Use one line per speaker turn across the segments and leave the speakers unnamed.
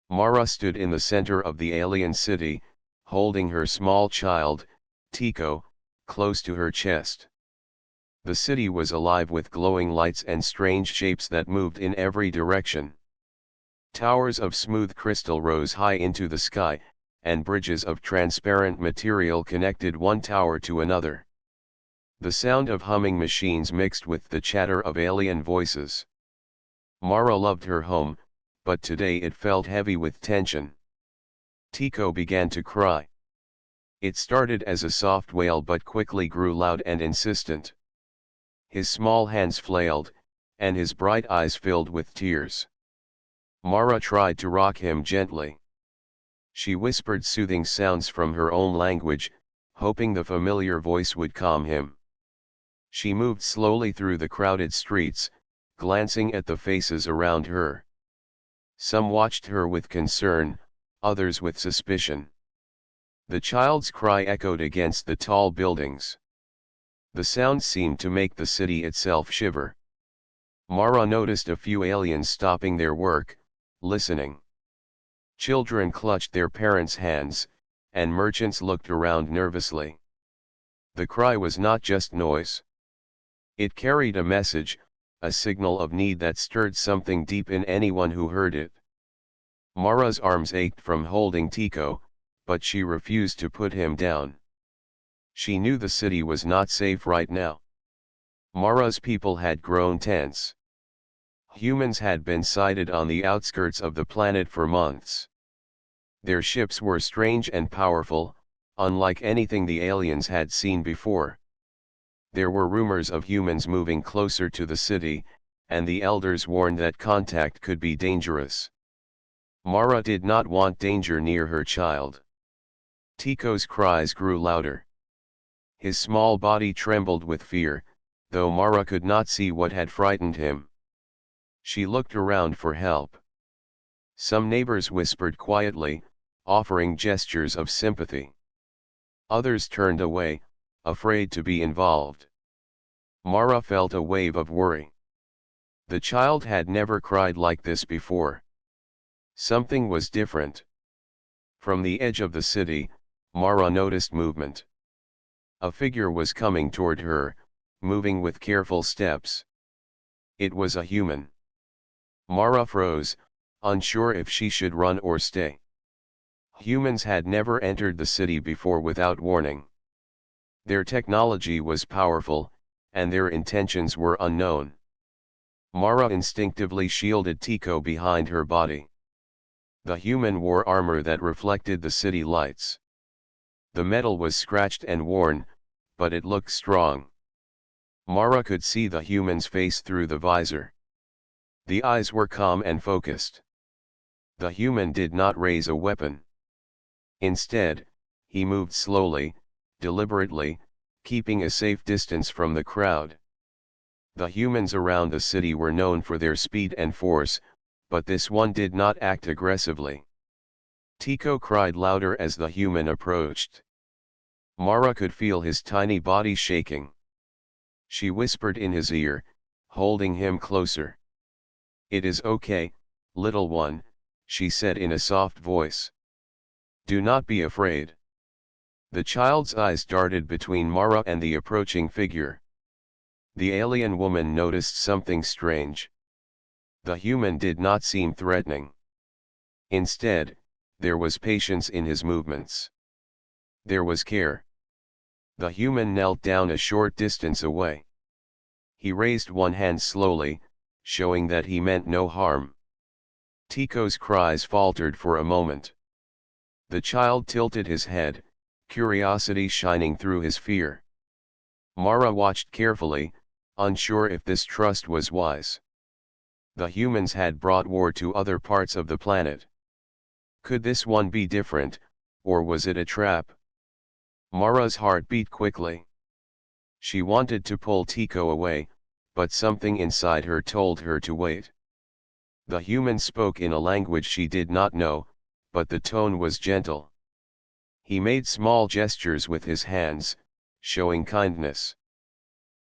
Mara stood in the center of the alien city, holding her small child, Tico, close to her chest. The city was alive with glowing lights and strange shapes that moved in every direction. Towers of smooth crystal rose high into the sky, and bridges of transparent material connected one tower to another. The sound of humming machines mixed with the chatter of alien voices. Mara loved her home, but today it felt heavy with tension. Tico began to cry. It started as a soft wail but quickly grew loud and insistent. His small hands flailed, and his bright eyes filled with tears. Mara tried to rock him gently. She whispered soothing sounds from her own language, hoping the familiar voice would calm him. She moved slowly through the crowded streets, glancing at the faces around her. Some watched her with concern, others with suspicion. The child's cry echoed against the tall buildings. The sound seemed to make the city itself shiver. Mara noticed a few aliens stopping their work, listening. Children clutched their parents' hands, and merchants looked around nervously. The cry was not just noise. It carried a message, a signal of need that stirred something deep in anyone who heard it. Mara's arms ached from holding Tico, but she refused to put him down. She knew the city was not safe right now. Mara's people had grown tense. Humans had been sighted on the outskirts of the planet for months. Their ships were strange and powerful, unlike anything the aliens had seen before. There were rumors of humans moving closer to the city, and the elders warned that contact could be dangerous. Mara did not want danger near her child. Tico's cries grew louder. His small body trembled with fear, though Mara could not see what had frightened him. She looked around for help. Some neighbors whispered quietly, offering gestures of sympathy. Others turned away, afraid to be involved. Mara felt a wave of worry. The child had never cried like this before. Something was different. From the edge of the city, Mara noticed movement. A figure was coming toward her, moving with careful steps. It was a human. Mara froze, unsure if she should run or stay. Humans had never entered the city before without warning. Their technology was powerful, and their intentions were unknown. Mara instinctively shielded Tico behind her body. The human wore armor that reflected the city lights. The metal was scratched and worn, but it looked strong. Mara could see the human's face through the visor. The eyes were calm and focused. The human did not raise a weapon. Instead, he moved slowly, deliberately, keeping a safe distance from the crowd. The humans around the city were known for their speed and force, but this one did not act aggressively. Tico cried louder as the human approached. Mara could feel his tiny body shaking. She whispered in his ear, holding him closer. "It is okay, little one," she said in a soft voice. "Do not be afraid." The child's eyes darted between Mara and the approaching figure. The alien woman noticed something strange. The human did not seem threatening. Instead, there was patience in his movements. There was care. The human knelt down a short distance away. He raised one hand slowly, showing that he meant no harm. Tico's cries faltered for a moment. The child tilted his head, curiosity shining through his fear. Mara watched carefully, unsure if this trust was wise. The humans had brought war to other parts of the planet. Could this one be different, or was it a trap? Mara's heart beat quickly. She wanted to pull Tico away, but something inside her told her to wait. The human spoke in a language she did not know, but the tone was gentle. He made small gestures with his hands, showing kindness.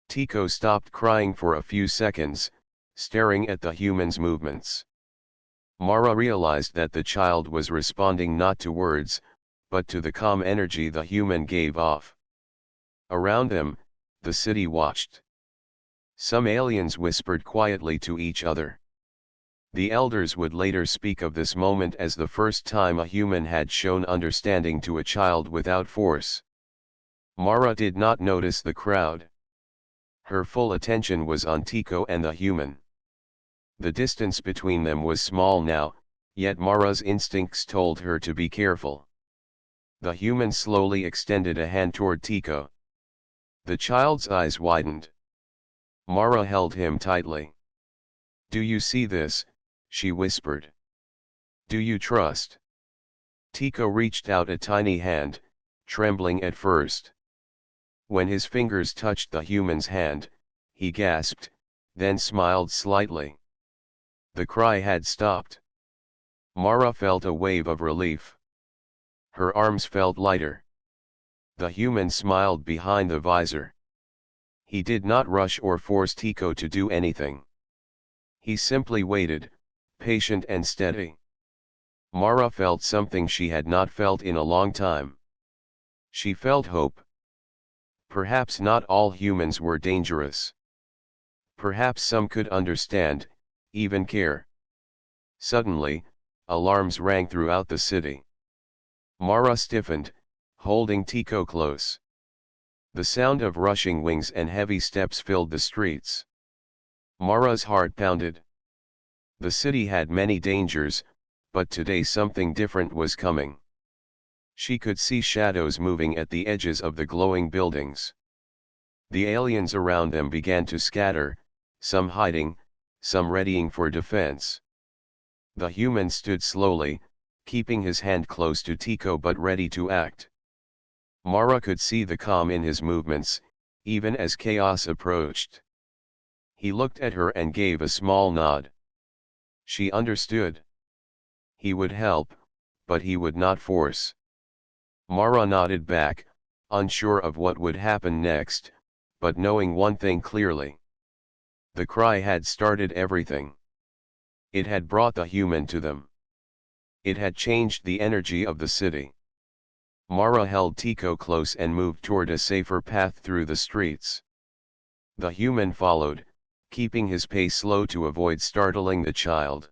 Tico stopped crying for a few seconds, staring at the human's movements. Mara realized that the child was responding not to words, but to the calm energy the human gave off. Around them, the city watched. Some aliens whispered quietly to each other. The elders would later speak of this moment as the first time a human had shown understanding to a child without force. Mara did not notice the crowd. Her full attention was on Tico and the human. The distance between them was small now, yet Mara's instincts told her to be careful. The human slowly extended a hand toward Tico. The child's eyes widened. Mara held him tightly. "Do you see this?" she whispered. "Do you trust?" Tico reached out a tiny hand, trembling at first. When his fingers touched the human's hand, he gasped, then smiled slightly. The cry had stopped. Mara felt a wave of relief. Her arms felt lighter. The human smiled behind the visor. He did not rush or force Tico to do anything. He simply waited, patient and steady. Mara felt something she had not felt in a long time. She felt hope. Perhaps not all humans were dangerous. Perhaps some could understand, even care. Suddenly, alarms rang throughout the city. Mara stiffened, holding Tico close. The sound of rushing wings and heavy steps filled the streets. Mara's heart pounded. The city had many dangers, but today something different was coming. She could see shadows moving at the edges of the glowing buildings. The aliens around them began to scatter, some hiding, some readying for defense. The human stood slowly, keeping his hand close to Tico but ready to act. Mara could see the calm in his movements, even as chaos approached. He looked at her and gave a small nod. She understood. He would help, but he would not force. Mara nodded back, unsure of what would happen next, but knowing one thing clearly. The cry had started everything. It had brought the human to them. It had changed the energy of the city. Mara held Tico close and moved toward a safer path through the streets. The human followed, keeping his pace slow to avoid startling the child.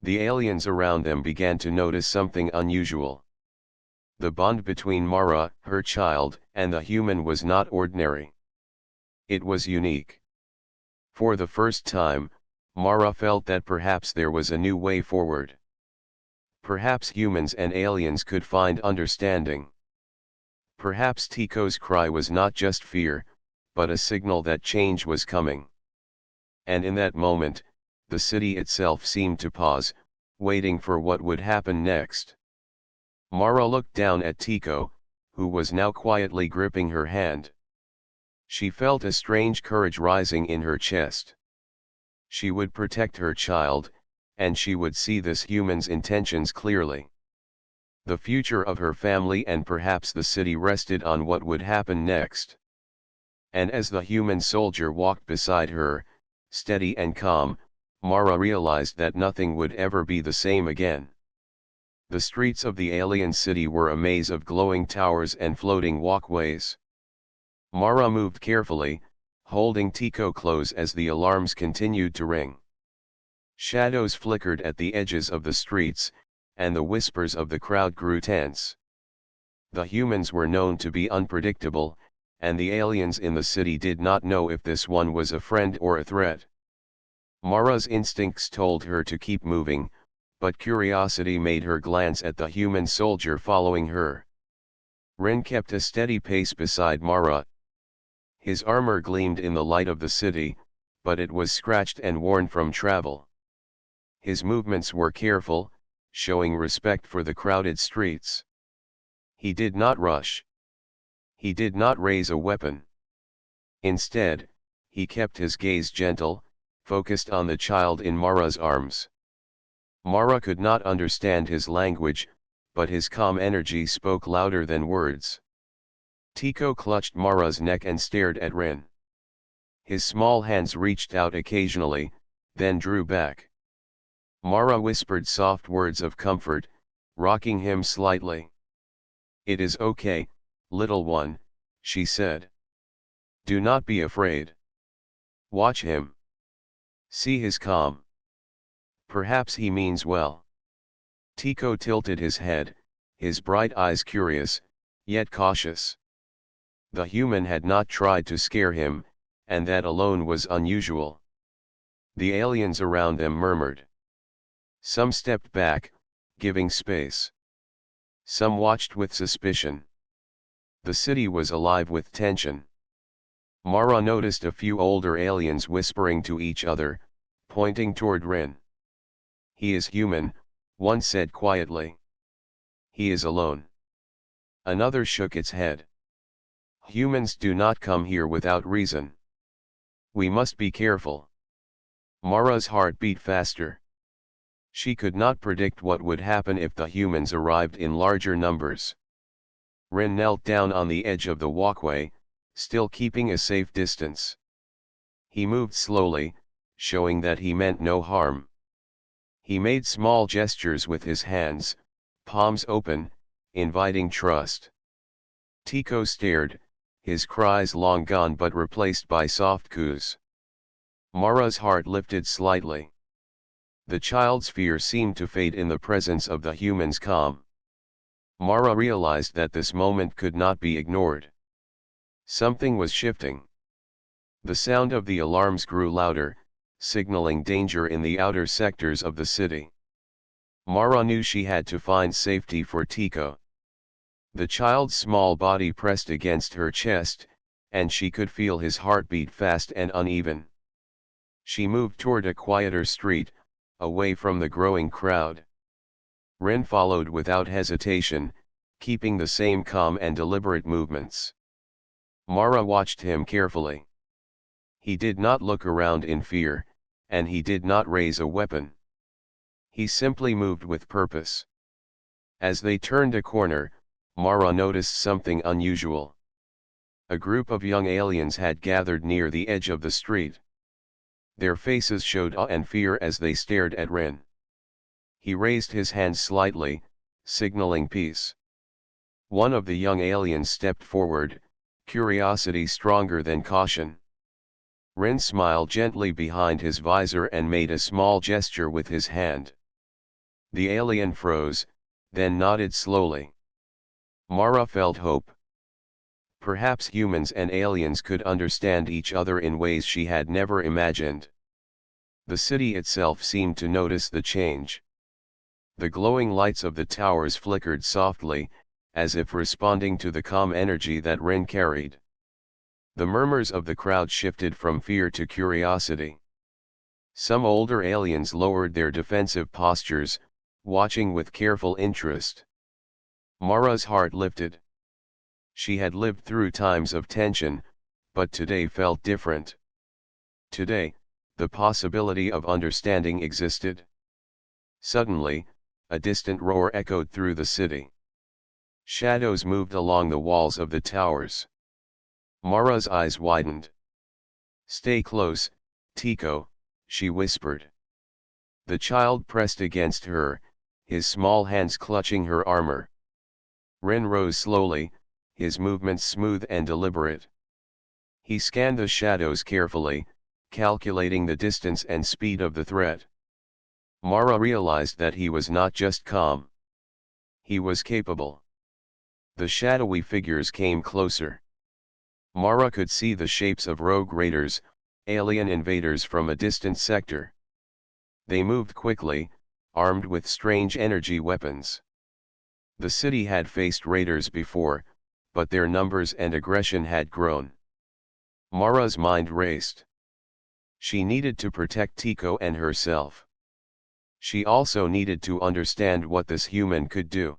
The aliens around them began to notice something unusual. The bond between Mara, her child, and the human was not ordinary. It was unique. For the first time, Mara felt that perhaps there was a new way forward. Perhaps humans and aliens could find understanding. Perhaps Tico's cry was not just fear, but a signal that change was coming. And in that moment, the city itself seemed to pause, waiting for what would happen next. Mara looked down at Tico, who was now quietly gripping her hand. She felt a strange courage rising in her chest. She would protect her child, and she would see this human's intentions clearly. The future of her family and perhaps the city rested on what would happen next. And as the human soldier walked beside her, steady and calm, Mara realized that nothing would ever be the same again. The streets of the alien city were a maze of glowing towers and floating walkways. Mara moved carefully, holding Tico close as the alarms continued to ring. Shadows flickered at the edges of the streets, and the whispers of the crowd grew tense. The humans were known to be unpredictable, and the aliens in the city did not know if this one was a friend or a threat. Mara's instincts told her to keep moving, but curiosity made her glance at the human soldier following her. Ren kept a steady pace beside Mara. His armor gleamed in the light of the city, but it was scratched and worn from travel. His movements were careful, showing respect for the crowded streets. He did not rush. He did not raise a weapon. Instead, he kept his gaze gentle, focused on the child in Mara's arms. Mara could not understand his language, but his calm energy spoke louder than words. Tico clutched Mara's neck and stared at Ren. His small hands reached out occasionally, then drew back. Mara whispered soft words of comfort, rocking him slightly. "It is okay, little one," she said. "Do not be afraid. Watch him. See his calm. Perhaps he means well." Tico tilted his head, his bright eyes curious, yet cautious. The human had not tried to scare him, and that alone was unusual. The aliens around them murmured. Some stepped back, giving space. Some watched with suspicion. The city was alive with tension. Mara noticed a few older aliens whispering to each other, pointing toward Rin. "He is human," one said quietly. "He is alone." Another shook its head. "Humans do not come here without reason. We must be careful." Mara's heart beat faster. She could not predict what would happen if the humans arrived in larger numbers. Rin knelt down on the edge of the walkway, still keeping a safe distance. He moved slowly, showing that he meant no harm. He made small gestures with his hands, palms open, inviting trust. Tico stared, his cries long gone but replaced by soft coos. Mara's heart lifted slightly. The child's fear seemed to fade in the presence of the human's calm. Mara realized that this moment could not be ignored. Something was shifting. The sound of the alarms grew louder, signaling danger in the outer sectors of the city. Mara knew she had to find safety for Tico. The child's small body pressed against her chest, and she could feel his heartbeat fast and uneven. She moved toward a quieter street, away from the growing crowd. Rin followed without hesitation, keeping the same calm and deliberate movements. Mara watched him carefully. He did not look around in fear, and he did not raise a weapon. He simply moved with purpose. As they turned a corner, Mara noticed something unusual. A group of young aliens had gathered near the edge of the street. Their faces showed awe and fear as they stared at Rin. He raised his hand slightly, signaling peace. One of the young aliens stepped forward, curiosity stronger than caution. Rin smiled gently behind his visor and made a small gesture with his hand. The alien froze, then nodded slowly. Mara felt hope. Perhaps humans and aliens could understand each other in ways she had never imagined. The city itself seemed to notice the change. The glowing lights of the towers flickered softly, as if responding to the calm energy that Rin carried. The murmurs of the crowd shifted from fear to curiosity. Some older aliens lowered their defensive postures, watching with careful interest. Mara's heart lifted. She had lived through times of tension, but today felt different. Today, the possibility of understanding existed. Suddenly, a distant roar echoed through the city. Shadows moved along the walls of the towers. Mara's eyes widened. "Stay close, Tico," she whispered. The child pressed against her, his small hands clutching her armor. Rin rose slowly, his movements smooth and deliberate. He scanned the shadows carefully, calculating the distance and speed of the threat. Mara realized that he was not just calm. He was capable. The shadowy figures came closer. Mara could see the shapes of rogue raiders, alien invaders from a distant sector. They moved quickly, armed with strange energy weapons. The city had faced raiders before, but their numbers and aggression had grown. Mara's mind raced. She needed to protect Tico and herself. She also needed to understand what this human could do.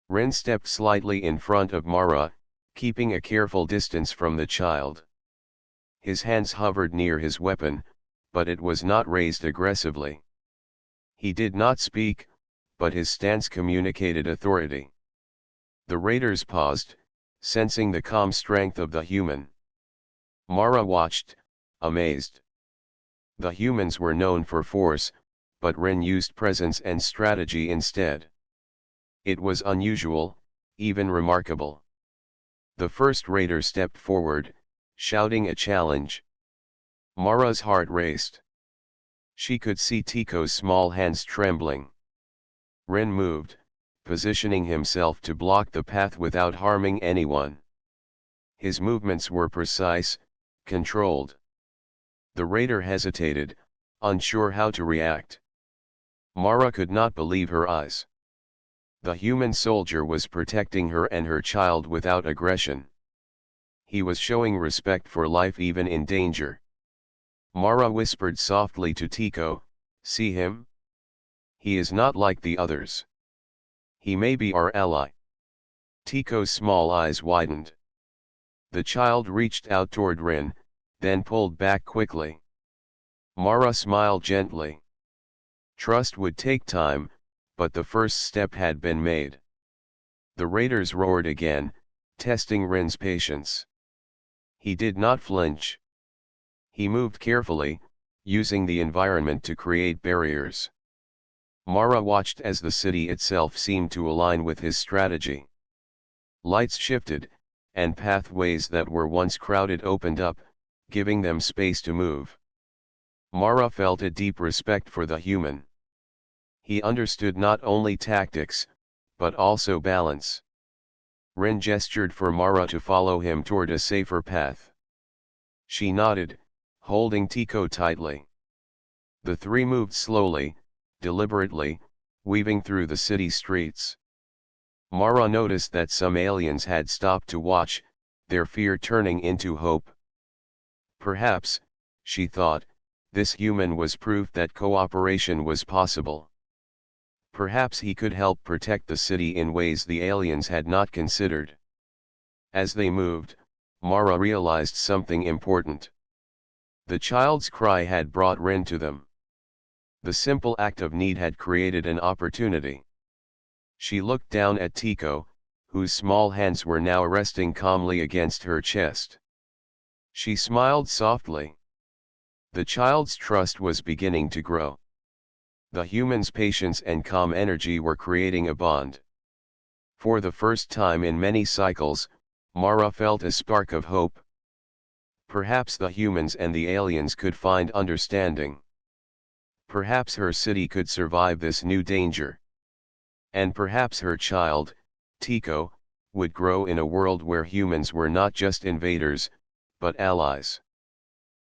Rin stepped slightly in front of Mara, keeping a careful distance from the child. His hands hovered near his weapon, but it was not raised aggressively. He did not speak, but his stance communicated authority. The raiders paused, sensing the calm strength of the human. Mara watched, amazed. The humans were known for force, but Rin used presence and strategy instead. It was unusual, even remarkable. The first raider stepped forward, shouting a challenge. Mara's heart raced. She could see Tico's small hands trembling. Rin moved, positioning himself to block the path without harming anyone. His movements were precise, controlled. The raider hesitated, unsure how to react. Mara could not believe her eyes. The human soldier was protecting her and her child without aggression. He was showing respect for life even in danger. Mara whispered softly to Tico, "See him? He is not like the others. He may be our ally." Tico's small eyes widened. The child reached out toward Rin, then pulled back quickly. Mara smiled gently. Trust would take time, but the first step had been made. The raiders roared again, testing Rin's patience. He did not flinch. He moved carefully, using the environment to create barriers. Mara watched as the city itself seemed to align with his strategy. Lights shifted, and pathways that were once crowded opened up, giving them space to move. Mara felt a deep respect for the human. He understood not only tactics, but also balance. Rin gestured for Mara to follow him toward a safer path. She nodded, holding Tico tightly. The three moved slowly, deliberately, weaving through the city streets. Mara noticed that some aliens had stopped to watch, their fear turning into hope. Perhaps, she thought, this human was proof that cooperation was possible. Perhaps he could help protect the city in ways the aliens had not considered. As they moved, Mara realized something important. The child's cry had brought Rin to them. The simple act of need had created an opportunity. She looked down at Tico, whose small hands were now resting calmly against her chest. She smiled softly. The child's trust was beginning to grow. The human's patience and calm energy were creating a bond. For the first time in many cycles, Mara felt a spark of hope. Perhaps the humans and the aliens could find understanding. Perhaps her city could survive this new danger. And perhaps her child, Tico, would grow in a world where humans were not just invaders, but allies.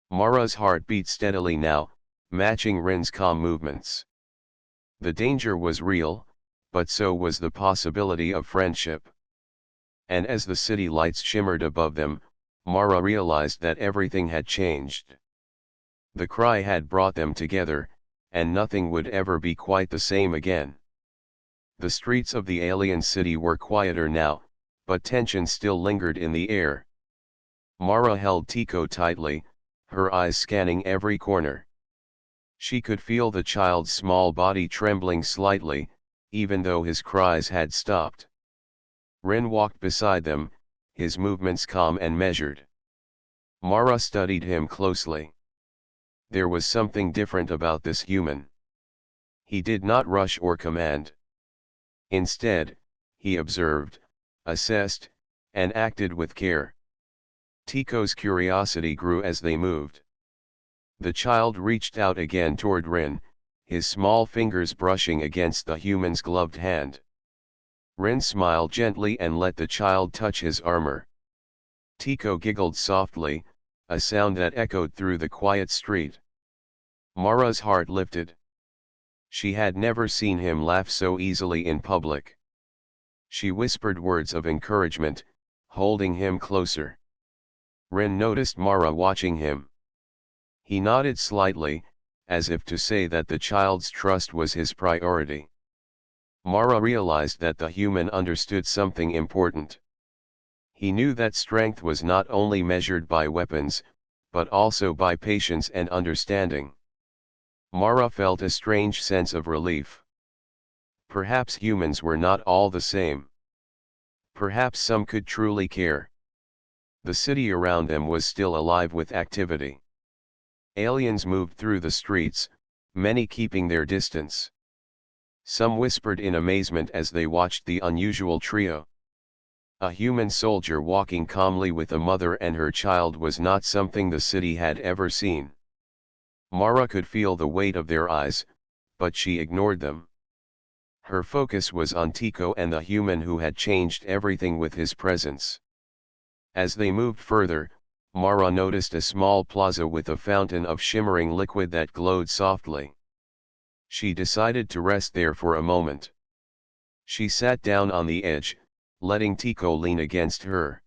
Mara's heart beat steadily now, matching Rin's calm movements. The danger was real, but so was the possibility of friendship. And as the city lights shimmered above them, Mara realized that everything had changed. The cry had brought them together, and nothing would ever be quite the same again. The streets of the alien city were quieter now, but tension still lingered in the air. Mara held Tico tightly, her eyes scanning every corner. She could feel the child's small body trembling slightly, even though his cries had stopped. Rin walked beside them, his movements calm and measured. Mara studied him closely. There was something different about this human. He did not rush or command. Instead, he observed, assessed, and acted with care. Tico's curiosity grew as they moved. The child reached out again toward Rin, his small fingers brushing against the human's gloved hand. Rin smiled gently and let the child touch his armor. Tico giggled softly, a sound that echoed through the quiet street. Mara's heart lifted. She had never seen him laugh so easily in public. She whispered words of encouragement, holding him closer. Rin noticed Mara watching him. He nodded slightly, as if to say that the child's trust was his priority. Mara realized that the human understood something important. He knew that strength was not only measured by weapons, but also by patience and understanding. Mara felt a strange sense of relief. Perhaps humans were not all the same. Perhaps some could truly care. The city around them was still alive with activity. Aliens moved through the streets, many keeping their distance. Some whispered in amazement as they watched the unusual trio. A human soldier walking calmly with a mother and her child was not something the city had ever seen. Mara could feel the weight of their eyes, but she ignored them. Her focus was on Tico and the human who had changed everything with his presence. As they moved further, Mara noticed a small plaza with a fountain of shimmering liquid that glowed softly. She decided to rest there for a moment. She sat down on the edge, letting Tico lean against her.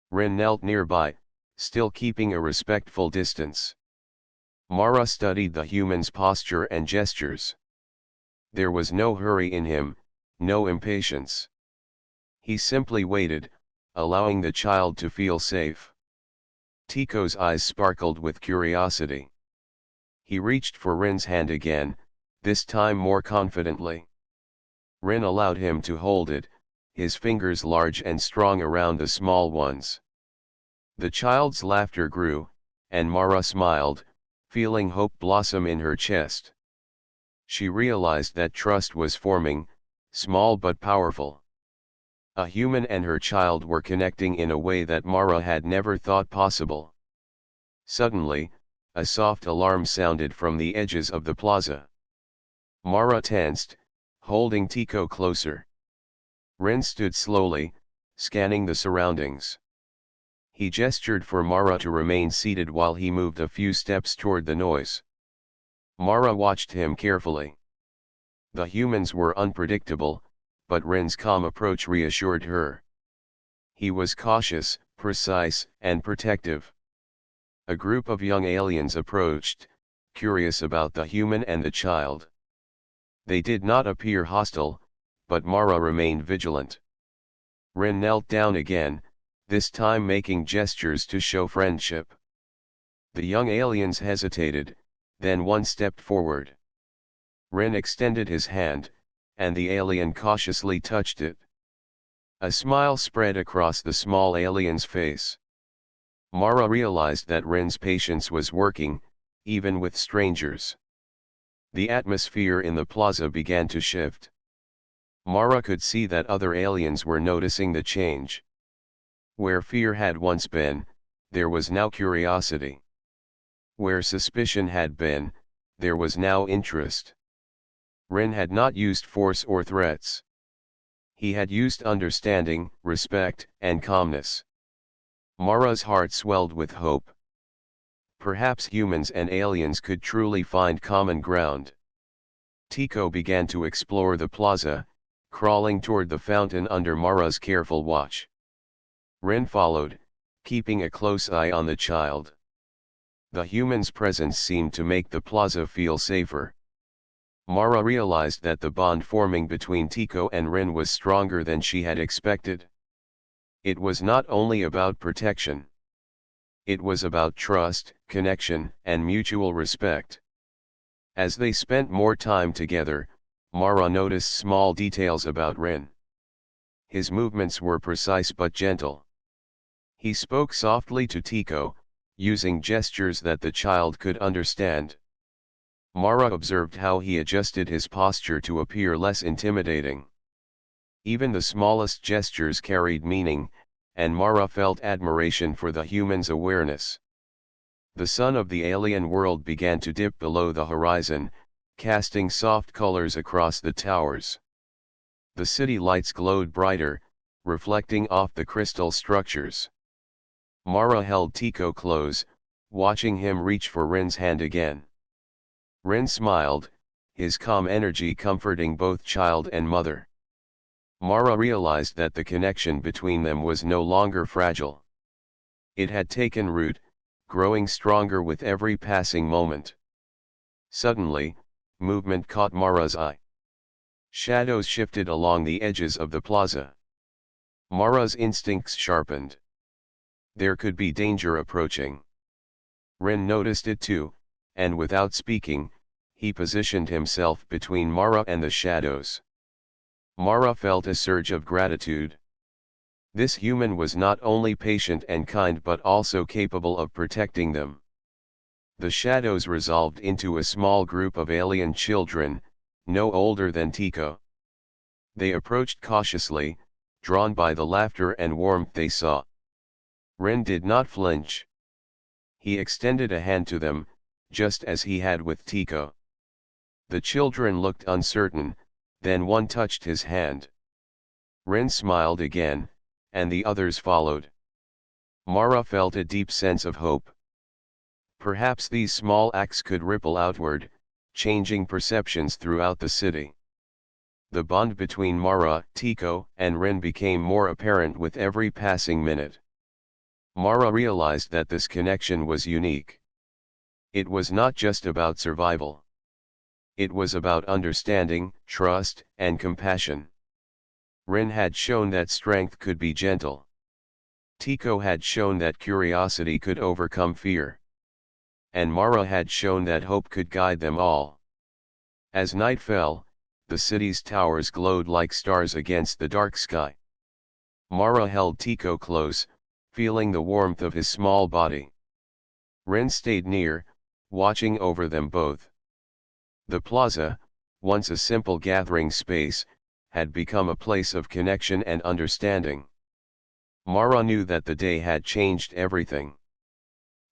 Rin knelt nearby, still keeping a respectful distance. Mara studied the human's posture and gestures. There was no hurry in him, no impatience. He simply waited, allowing the child to feel safe. Tico's eyes sparkled with curiosity. He reached for Rin's hand again, this time more confidently. Rin allowed him to hold it, his fingers large and strong around the small ones. The child's laughter grew, and Mara smiled, feeling hope blossom in her chest. She realized that trust was forming, small but powerful. A human and her child were connecting in a way that Mara had never thought possible. Suddenly, a soft alarm sounded from the edges of the plaza. Mara tensed, holding Tico closer. Rin stood slowly, scanning the surroundings. He gestured for Mara to remain seated while he moved a few steps toward the noise. Mara watched him carefully. The humans were unpredictable, but Rin's calm approach reassured her. He was cautious, precise, and protective. A group of young aliens approached, curious about the human and the child. They did not appear hostile, but Mara remained vigilant. Rin knelt down again, this time making gestures to show friendship. The young aliens hesitated, then one stepped forward. Rin extended his hand, and the alien cautiously touched it. A smile spread across the small alien's face. Mara realized that Rin's patience was working, even with strangers. The atmosphere in the plaza began to shift. Mara could see that other aliens were noticing the change. Where fear had once been, there was now curiosity. Where suspicion had been, there was now interest. Rin had not used force or threats. He had used understanding, respect, and calmness. Mara's heart swelled with hope. Perhaps humans and aliens could truly find common ground. Tico began to explore the plaza, crawling toward the fountain under Mara's careful watch. Rin followed, keeping a close eye on the child. The human's presence seemed to make the plaza feel safer. Mara realized that the bond forming between Tico and Rin was stronger than she had expected. It was not only about protection. It was about trust, connection, and mutual respect. As they spent more time together, Mara noticed small details about Rin. His movements were precise but gentle. He spoke softly to Tico, using gestures that the child could understand. Mara observed how he adjusted his posture to appear less intimidating. Even the smallest gestures carried meaning, and Mara felt admiration for the human's awareness. The sun of the alien world began to dip below the horizon, casting soft colors across the towers. The city lights glowed brighter, reflecting off the crystal structures. Mara held Tico close, watching him reach for Rin's hand again. Rin smiled, his calm energy comforting both child and mother. Mara realized that the connection between them was no longer fragile. It had taken root, growing stronger with every passing moment. Suddenly, movement caught Mara's eye. Shadows shifted along the edges of the plaza. Mara's instincts sharpened. There could be danger approaching. Rin noticed it too, and without speaking, he positioned himself between Mara and the shadows. Mara felt a surge of gratitude. This human was not only patient and kind but also capable of protecting them. The shadows resolved into a small group of alien children, no older than Tico. They approached cautiously, drawn by the laughter and warmth they saw. Ren did not flinch. He extended a hand to them, just as he had with Tico. The children looked uncertain, then one touched his hand. Ren smiled again, and the others followed. Mara felt a deep sense of hope. Perhaps these small acts could ripple outward, changing perceptions throughout the city. The bond between Mara, Tico, and Ren became more apparent with every passing minute. Mara realized that this connection was unique. It was not just about survival. It was about understanding, trust, and compassion. Ren had shown that strength could be gentle. Tico had shown that curiosity could overcome fear. And Mara had shown that hope could guide them all. As night fell, the city's towers glowed like stars against the dark sky. Mara held Tico close, feeling the warmth of his small body. Ren stayed near, watching over them both. The plaza, once a simple gathering space, had become a place of connection and understanding. Mara knew that the day had changed everything.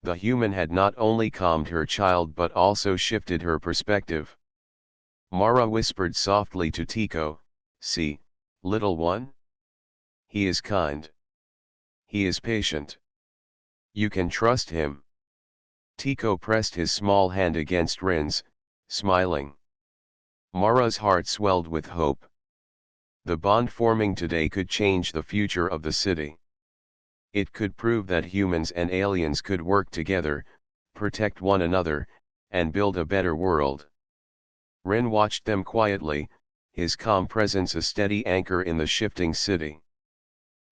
The human had not only calmed her child but also shifted her perspective. Mara whispered softly to Tico, "See, little one? He is kind. He is patient. You can trust him." Tico pressed his small hand against Ren's, smiling. Mara's heart swelled with hope. The bond forming today could change the future of the city. It could prove that humans and aliens could work together, protect one another, and build a better world. Ren watched them quietly, his calm presence a steady anchor in the shifting city.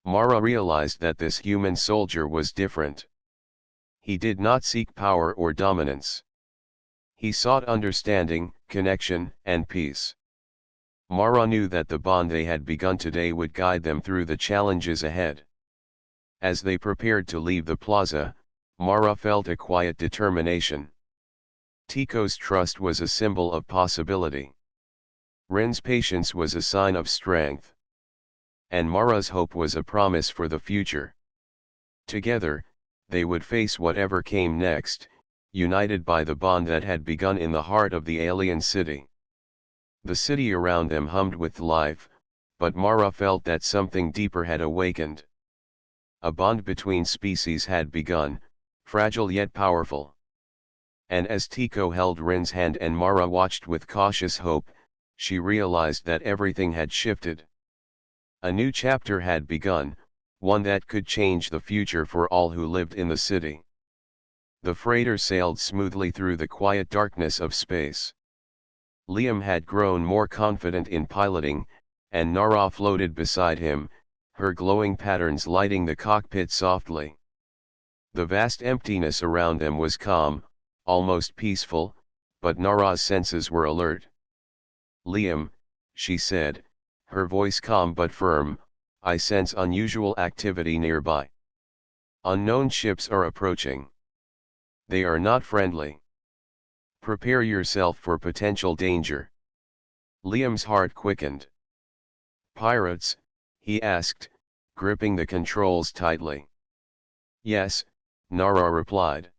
Mara realized that this human soldier was different. He did not seek power or dominance. He sought understanding, connection, and peace. Mara knew that the bond they had begun today would guide them through the challenges ahead. As they prepared to leave the plaza, Mara felt a quiet determination. Tico's trust was a symbol of possibility. Ren's patience was a sign of strength. And Mara's hope was a promise for the future. Together, they would face whatever came next, united by the bond that had begun in the heart of the alien city. The city around them hummed with life, but Mara felt that something deeper had awakened. A bond between species had begun, fragile yet powerful. And as Tico held Ren's hand and Mara watched with cautious hope, she realized that everything had shifted. A new chapter had begun, one that could change the future for all who lived in the city. The freighter sailed smoothly through the quiet darkness of space. Liam had grown more confident in piloting, and Nara floated beside him, her glowing patterns lighting the cockpit softly. The vast emptiness around them was calm, almost peaceful, but Nara's senses were alert. "Liam," she said, her voice calm but firm, "I sense unusual activity nearby. Unknown ships are approaching. They are not friendly. Prepare yourself for potential danger." Liam's heart quickened. "Pirates?" he asked, gripping the controls tightly. "Yes," Nara replied.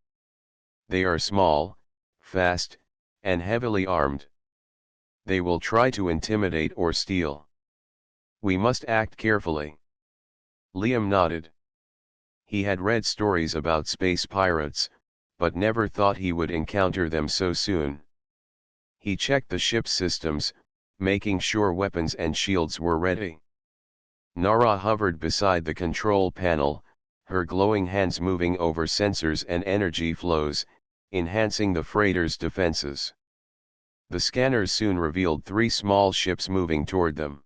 "They are small, fast, and heavily armed. They will try to intimidate or steal. We must act carefully." Liam nodded. He had read stories about space pirates, but never thought he would encounter them so soon. He checked the ship's systems, making sure weapons and shields were ready. Nara hovered beside the control panel, her glowing hands moving over sensors and energy flows, enhancing the freighter's defenses. The scanners soon revealed 3 small ships moving toward them.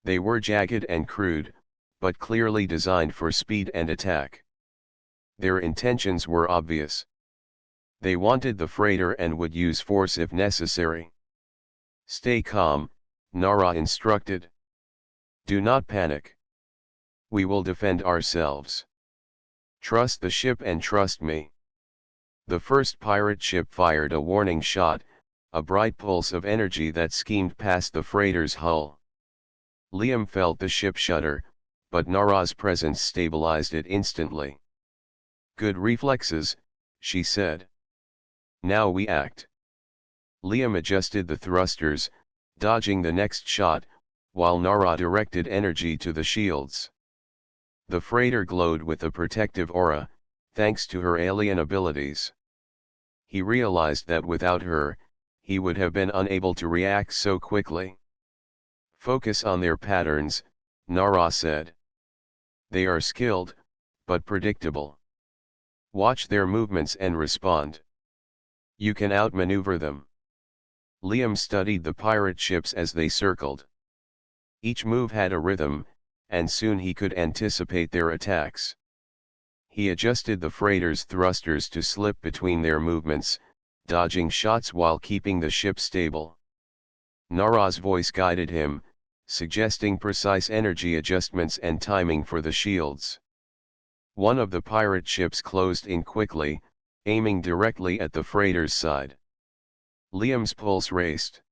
They were jagged and crude, but clearly designed for speed and attack. Their intentions were obvious. They wanted the freighter and would use force if necessary. "Stay calm," Nara instructed. "Do not panic. We will defend ourselves. Trust the ship and trust me." The first pirate ship fired a warning shot, a bright pulse of energy that schemed past the freighter's hull. Liam felt the ship shudder, but Nara's presence stabilized it instantly. "Good reflexes," she said. "Now we act." Liam adjusted the thrusters, dodging the next shot, while Nara directed energy to the shields. The freighter glowed with a protective aura, thanks to her alien abilities. He realized that without her, he would have been unable to react so quickly. "Focus on their patterns," Nara said. "They are skilled, but predictable. Watch their movements and respond. You can outmaneuver them." Liam studied the pirate ships as they circled. Each move had a rhythm, and soon he could anticipate their attacks. He adjusted the freighter's thrusters to slip between their movements, dodging shots while keeping the ship stable. Nara's voice guided him, suggesting precise energy adjustments and timing for the shields. One of the pirate ships closed in quickly, aiming directly at the freighter's side. Liam's pulse raced.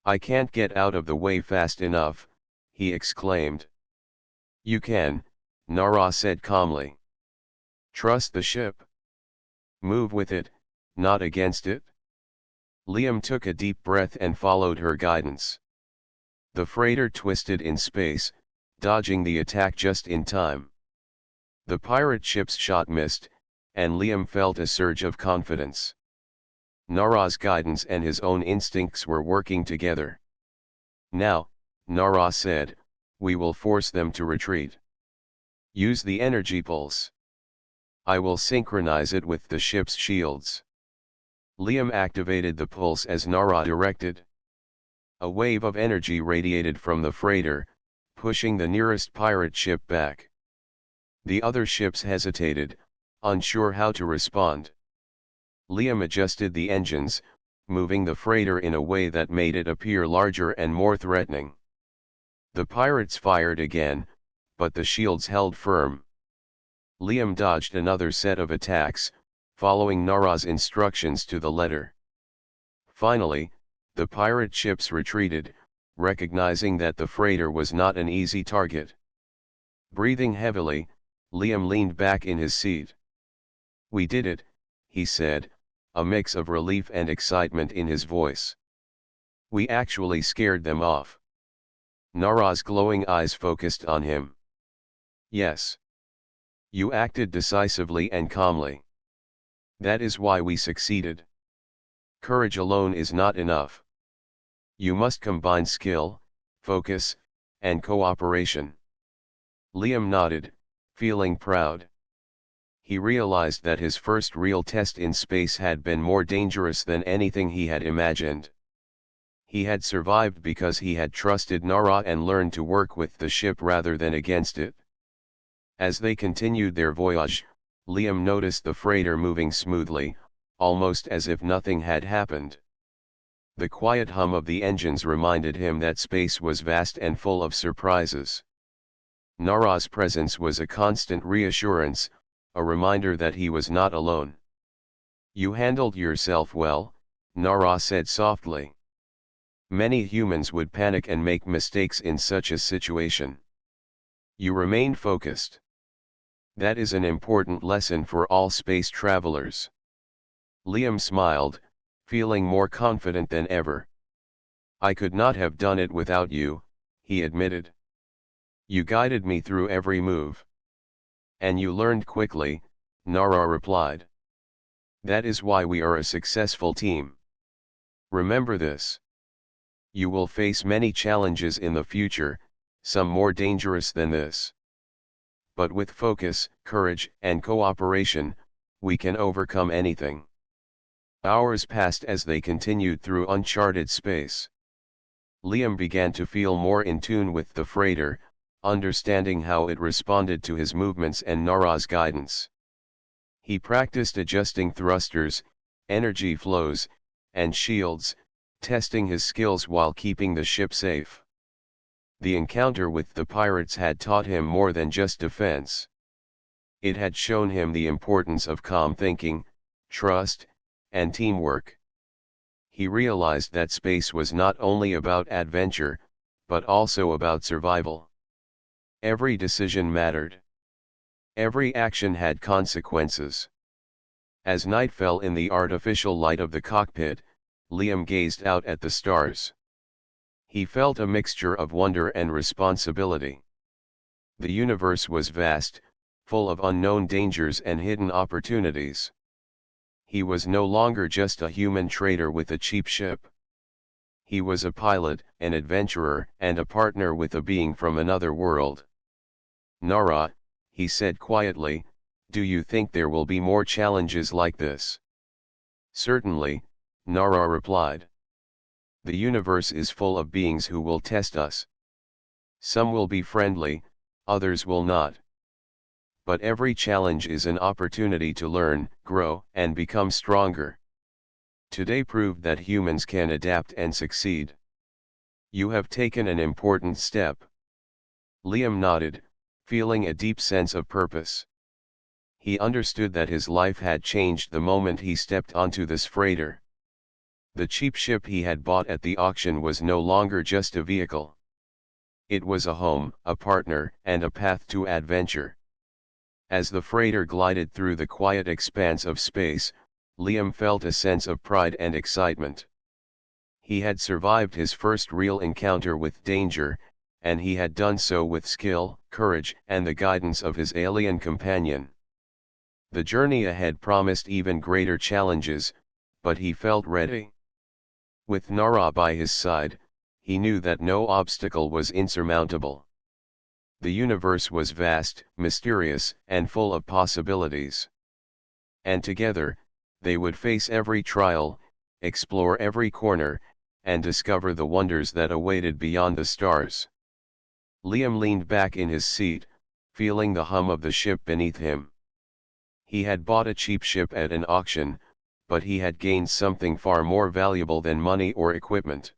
"I can't get out of the way fast enough," he exclaimed. "You can," Nara said calmly. "Trust the ship. Move with it, not against it." Liam took a deep breath and followed her guidance. The freighter twisted in space, dodging the attack just in time. The pirate ship's shot missed, and Liam felt a surge of confidence. Nara's guidance and his own instincts were working together. "Now," Nara said, "we will force them to retreat. Use the energy pulse. I will synchronize it with the ship's shields." Liam activated the pulse as Nara directed. A wave of energy radiated from the freighter, pushing the nearest pirate ship back. The other ships hesitated, unsure how to respond. Liam adjusted the engines, moving the freighter in a way that made it appear larger and more threatening. The pirates fired again, but the shields held firm. Liam dodged another set of attacks, following Nara's instructions to the letter. Finally, the pirate ships retreated, recognizing that the freighter was not an easy target. Breathing heavily, Liam leaned back in his seat. "We did it," he said, a mix of relief and excitement in his voice. "We actually scared them off." Nara's glowing eyes focused on him. "Yes. You acted decisively and calmly. That is why we succeeded. Courage alone is not enough. You must combine skill, focus, and cooperation." Liam nodded, feeling proud. He realized that his first real test in space had been more dangerous than anything he had imagined. He had survived because he had trusted Nara and learned to work with the ship rather than against it. As they continued their voyage, Liam noticed the freighter moving smoothly, almost as if nothing had happened. The quiet hum of the engines reminded him that space was vast and full of surprises. Nara's presence was a constant reassurance, a reminder that he was not alone. "You handled yourself well," Nara said softly. "Many humans would panic and make mistakes in such a situation. You remained focused. That is an important lesson for all space travelers." Liam smiled, feeling more confident than ever. "I could not have done it without you," he admitted. "You guided me through every move." "And you learned quickly," Nara replied. "That is why we are a successful team. Remember this. You will face many challenges in the future, some more dangerous than this. But with focus, courage, and cooperation, we can overcome anything." Hours passed as they continued through uncharted space. Liam began to feel more in tune with the freighter, understanding how it responded to his movements and Nara's guidance. He practiced adjusting thrusters, energy flows, and shields, testing his skills while keeping the ship safe. The encounter with the pirates had taught him more than just defense. It had shown him the importance of calm thinking, trust, and teamwork. He realized that space was not only about adventure, but also about survival. Every decision mattered. Every action had consequences. As night fell in the artificial light of the cockpit, Liam gazed out at the stars. He felt a mixture of wonder and responsibility. The universe was vast, full of unknown dangers and hidden opportunities. He was no longer just a human trader with a cheap ship. He was a pilot, an adventurer, and a partner with a being from another world. "Nara," he said quietly, "do you think there will be more challenges like this?" "Certainly," Nara replied. "The universe is full of beings who will test us. Some will be friendly, others will not. But every challenge is an opportunity to learn, grow, and become stronger. Today proved that humans can adapt and succeed. You have taken an important step." Liam nodded, feeling a deep sense of purpose. He understood that his life had changed the moment he stepped onto this freighter. The cheap ship he had bought at the auction was no longer just a vehicle. It was a home, a partner, and a path to adventure. As the freighter glided through the quiet expanse of space, Liam felt a sense of pride and excitement. He had survived his first real encounter with danger, and he had done so with skill, courage, and the guidance of his alien companion. The journey ahead promised even greater challenges, but he felt ready. With Nara by his side, he knew that no obstacle was insurmountable. The universe was vast, mysterious, and full of possibilities. And together, they would face every trial, explore every corner, and discover the wonders that awaited beyond the stars. Liam leaned back in his seat, feeling the hum of the ship beneath him. He had bought a cheap ship at an auction, but he had gained something far more valuable than money or equipment.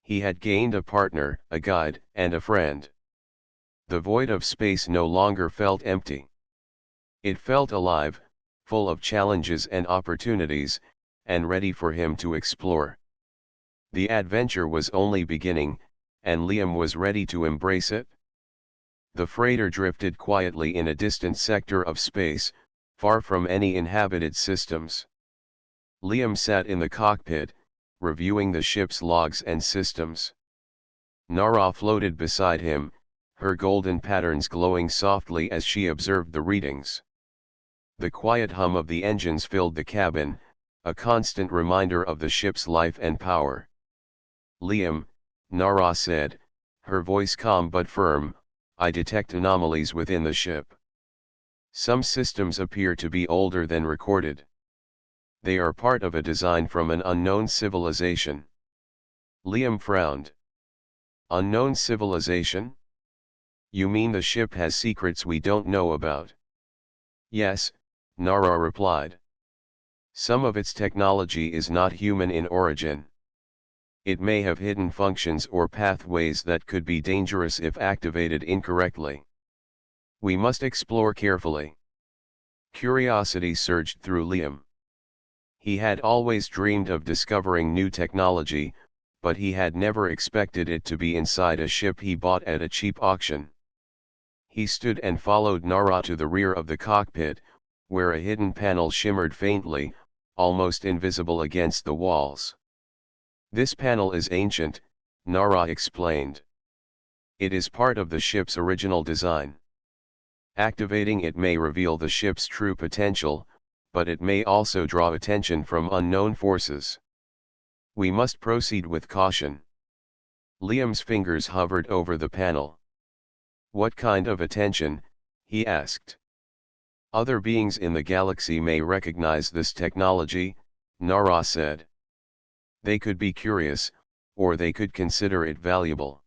He had gained a partner, a guide, and a friend. The void of space no longer felt empty. It felt alive, full of challenges and opportunities, and ready for him to explore. The adventure was only beginning, and Liam was ready to embrace it. The freighter drifted quietly in a distant sector of space, far from any inhabited systems. Liam sat in the cockpit, reviewing the ship's logs and systems. Nara floated beside him, her golden patterns glowing softly as she observed the readings. The quiet hum of the engines filled the cabin, a constant reminder of the ship's life and power. "Liam," Nara said, her voice calm but firm, "I detect anomalies within the ship. Some systems appear to be older than recorded. They are part of a design from an unknown civilization." Liam frowned. "Unknown civilization? You mean the ship has secrets we don't know about?" "Yes," Nara replied. "Some of its technology is not human in origin. It may have hidden functions or pathways that could be dangerous if activated incorrectly. We must explore carefully." Curiosity surged through Liam. He had always dreamed of discovering new technology, but he had never expected it to be inside a ship he bought at a cheap auction. He stood and followed Nara to the rear of the cockpit, where a hidden panel shimmered faintly, almost invisible against the walls. "This panel is ancient," Nara explained. "It is part of the ship's original design. Activating it may reveal the ship's true potential, but it may also draw attention from unknown forces. We must proceed with caution." Liam's fingers hovered over the panel. "What kind of attention?" he asked. "Other beings in the galaxy may recognize this technology," Nara said. "They could be curious, or they could consider it valuable.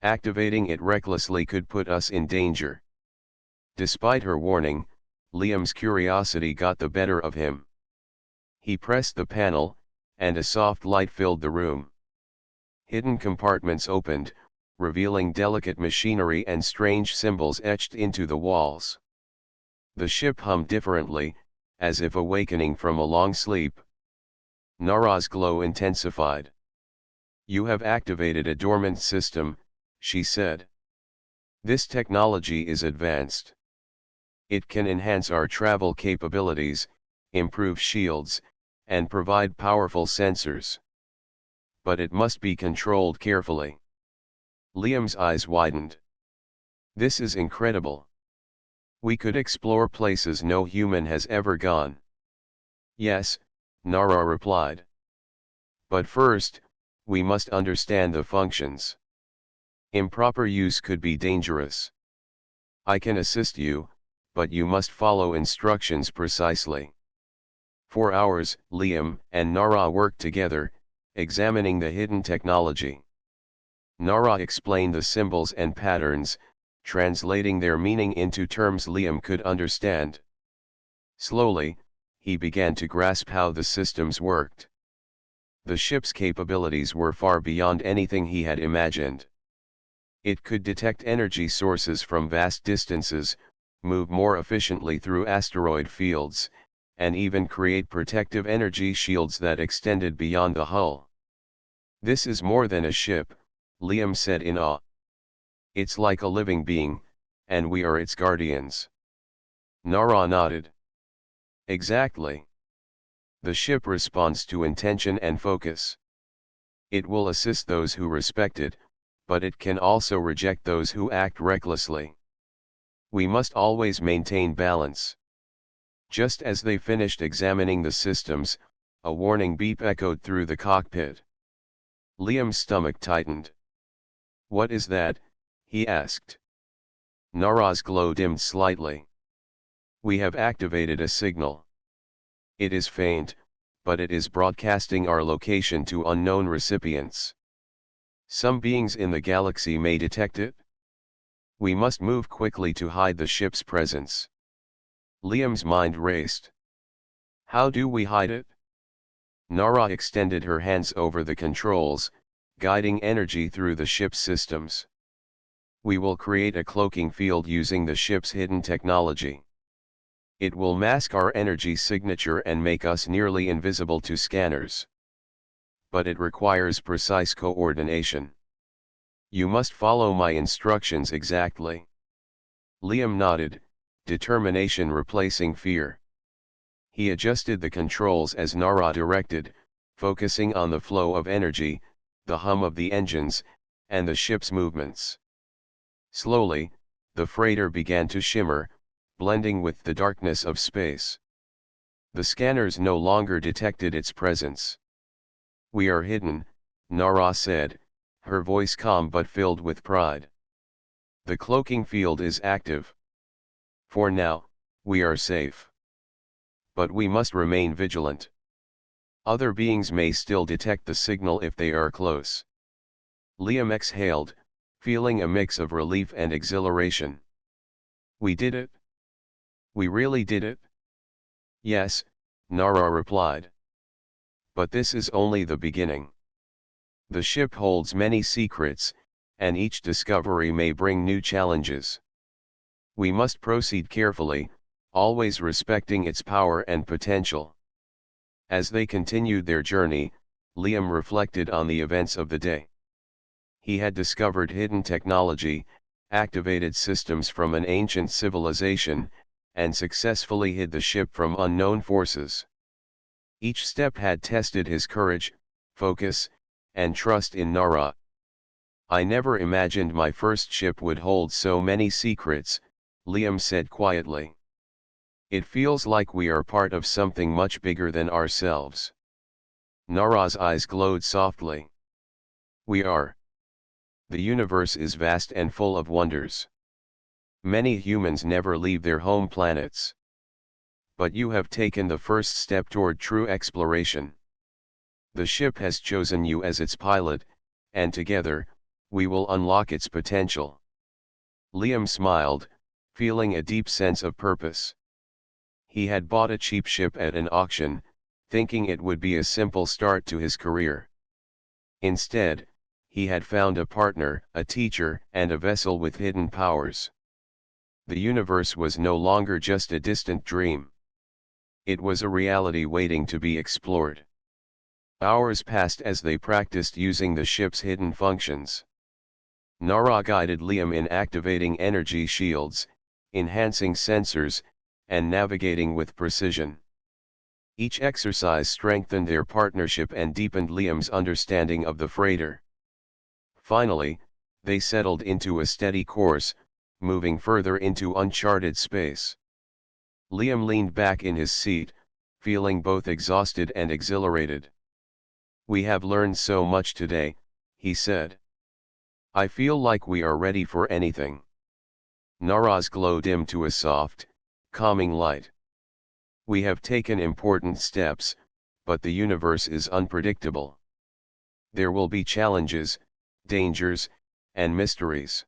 Activating it recklessly could put us in danger." Despite her warning, Liam's curiosity got the better of him. He pressed the panel, and a soft light filled the room. Hidden compartments opened, revealing delicate machinery and strange symbols etched into the walls. The ship hummed differently, as if awakening from a long sleep. Nara's glow intensified. "You have activated a dormant system," she said. "This technology is advanced. It can enhance our travel capabilities, improve shields, and provide powerful sensors. But it must be controlled carefully." Liam's eyes widened. "This is incredible. We could explore places no human has ever gone." "Yes," Nara replied. "But first, we must understand the functions. Improper use could be dangerous. I can assist you, but you must follow instructions precisely." For hours, Liam and Nara worked together, examining the hidden technology. Nara explained the symbols and patterns, translating their meaning into terms Liam could understand. Slowly, he began to grasp how the systems worked. The ship's capabilities were far beyond anything he had imagined. It could detect energy sources from vast distances, move more efficiently through asteroid fields, and even create protective energy shields that extended beyond the hull. "This is more than a ship," Liam said in awe. "It's like a living being, and we are its guardians." Nara nodded. "Exactly. The ship responds to intention and focus. It will assist those who respect it, but it can also reject those who act recklessly. We must always maintain balance." Just as they finished examining the systems, a warning beep echoed through the cockpit. Liam's stomach tightened. "What is that?" he asked. Nara's glow dimmed slightly. "We have activated a signal. It is faint, but it is broadcasting our location to unknown recipients. Some beings in the galaxy may detect it. We must move quickly to hide the ship's presence." Liam's mind raced. "How do we hide it?" Nara extended her hands over the controls, guiding energy through the ship's systems. "We will create a cloaking field using the ship's hidden technology. It will mask our energy signature and make us nearly invisible to scanners. But it requires precise coordination. You must follow my instructions exactly." Liam nodded, determination replacing fear. He adjusted the controls as Nara directed, focusing on the flow of energy, the hum of the engines, and the ship's movements. Slowly, the freighter began to shimmer, blending with the darkness of space. The scanners no longer detected its presence. "We are hidden," Nara said, her voice calm but filled with pride. "The cloaking field is active. For now, we are safe. But we must remain vigilant. Other beings may still detect the signal if they are close." Liam exhaled, feeling a mix of relief and exhilaration. "We did it. We really did it." "Yes," Nara replied. "But this is only the beginning. The ship holds many secrets, and each discovery may bring new challenges. We must proceed carefully, always respecting its power and potential." As they continued their journey, Liam reflected on the events of the day. He had discovered hidden technology, activated systems from an ancient civilization, and successfully hid the ship from unknown forces. Each step had tested his courage, focus, and trust in Nara. "I never imagined my first ship would hold so many secrets," Liam said quietly. "It feels like we are part of something much bigger than ourselves." Nara's eyes glowed softly. "We are. The universe is vast and full of wonders. Many humans never leave their home planets. But you have taken the first step toward true exploration. The ship has chosen you as its pilot, and together, we will unlock its potential." Liam smiled, feeling a deep sense of purpose. He had bought a cheap ship at an auction, thinking it would be a simple start to his career. Instead, he had found a partner, a teacher, and a vessel with hidden powers. The universe was no longer just a distant dream. It was a reality waiting to be explored. Hours passed as they practiced using the ship's hidden functions. Nara guided Liam in activating energy shields, enhancing sensors, and navigating with precision. Each exercise strengthened their partnership and deepened Liam's understanding of the freighter. Finally, they settled into a steady course, moving further into uncharted space. Liam leaned back in his seat, feeling both exhausted and exhilarated. "We have learned so much today," he said. "I feel like we are ready for anything." Nara's glow dimmed to a soft, calming light. "We have taken important steps, but the universe is unpredictable. There will be challenges, dangers, and mysteries.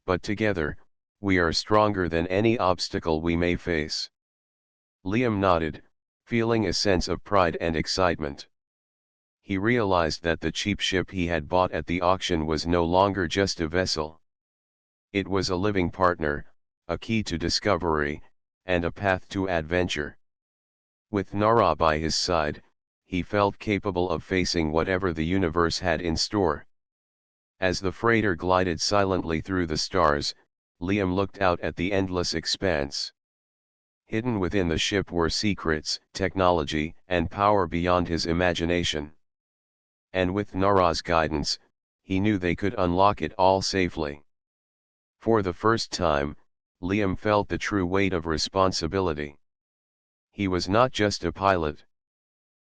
But together, we are stronger than any obstacle we may face." Liam nodded, feeling a sense of pride and excitement. He realized that the cheap ship he had bought at the auction was no longer just a vessel. It was a living partner, a key to discovery, and a path to adventure. With Nara by his side, he felt capable of facing whatever the universe had in store. As the freighter glided silently through the stars, Liam looked out at the endless expanse. Hidden within the ship were secrets, technology, and power beyond his imagination. And with Nara's guidance, he knew they could unlock it all safely. For the first time, Liam felt the true weight of responsibility. He was not just a pilot.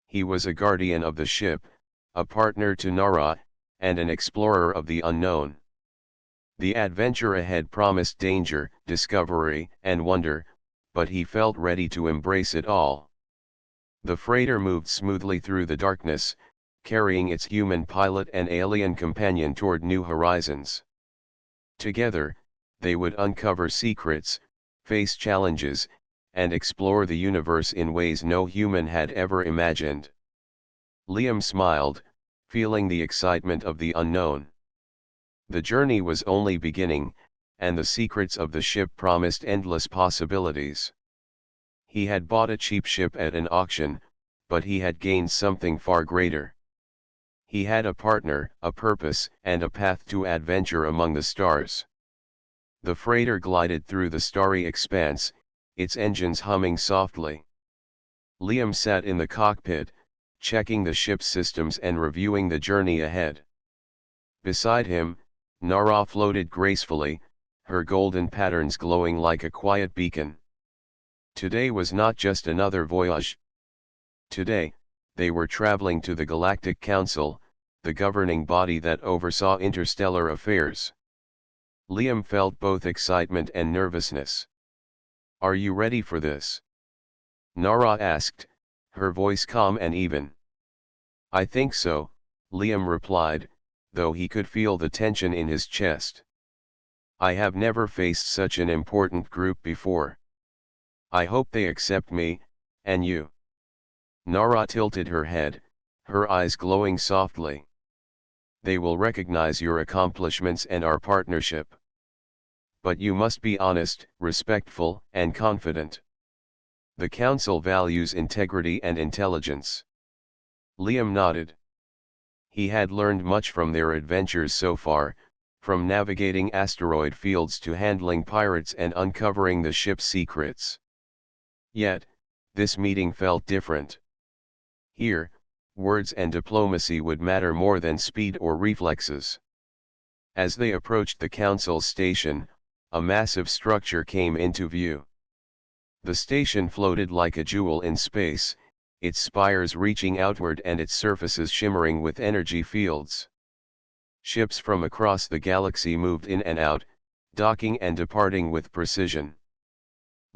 He was a guardian of the ship, a partner to Nara, and an explorer of the unknown. The adventure ahead promised danger, discovery, and wonder, but he felt ready to embrace it all. The freighter moved smoothly through the darkness, carrying its human pilot and alien companion toward new horizons. Together, they would uncover secrets, face challenges, and explore the universe in ways no human had ever imagined. Liam smiled, feeling the excitement of the unknown. The journey was only beginning, and the secrets of the ship promised endless possibilities. He had bought a cheap ship at an auction, but he had gained something far greater. He had a partner, a purpose, and a path to adventure among the stars. The freighter glided through the starry expanse, its engines humming softly. Liam sat in the cockpit, checking the ship's systems and reviewing the journey ahead. Beside him, Nara floated gracefully, her golden patterns glowing like a quiet beacon. Today was not just another voyage. Today, they were traveling to the Galactic Council, the governing body that oversaw interstellar affairs. Liam felt both excitement and nervousness. "Are you ready for this?" Nara asked, her voice calm and even. "I think so," Liam replied, though he could feel the tension in his chest. "I have never faced such an important group before. I hope they accept me, and you." Nara tilted her head, her eyes glowing softly. "They will recognize your accomplishments and our partnership. But you must be honest, respectful, and confident. The Council values integrity and intelligence." Liam nodded. He had learned much from their adventures so far, from navigating asteroid fields to handling pirates and uncovering the ship's secrets. Yet, this meeting felt different. Here, words and diplomacy would matter more than speed or reflexes. As they approached the Council's station, a massive structure came into view. The station floated like a jewel in space, its spires reaching outward and its surfaces shimmering with energy fields. Ships from across the galaxy moved in and out, docking and departing with precision.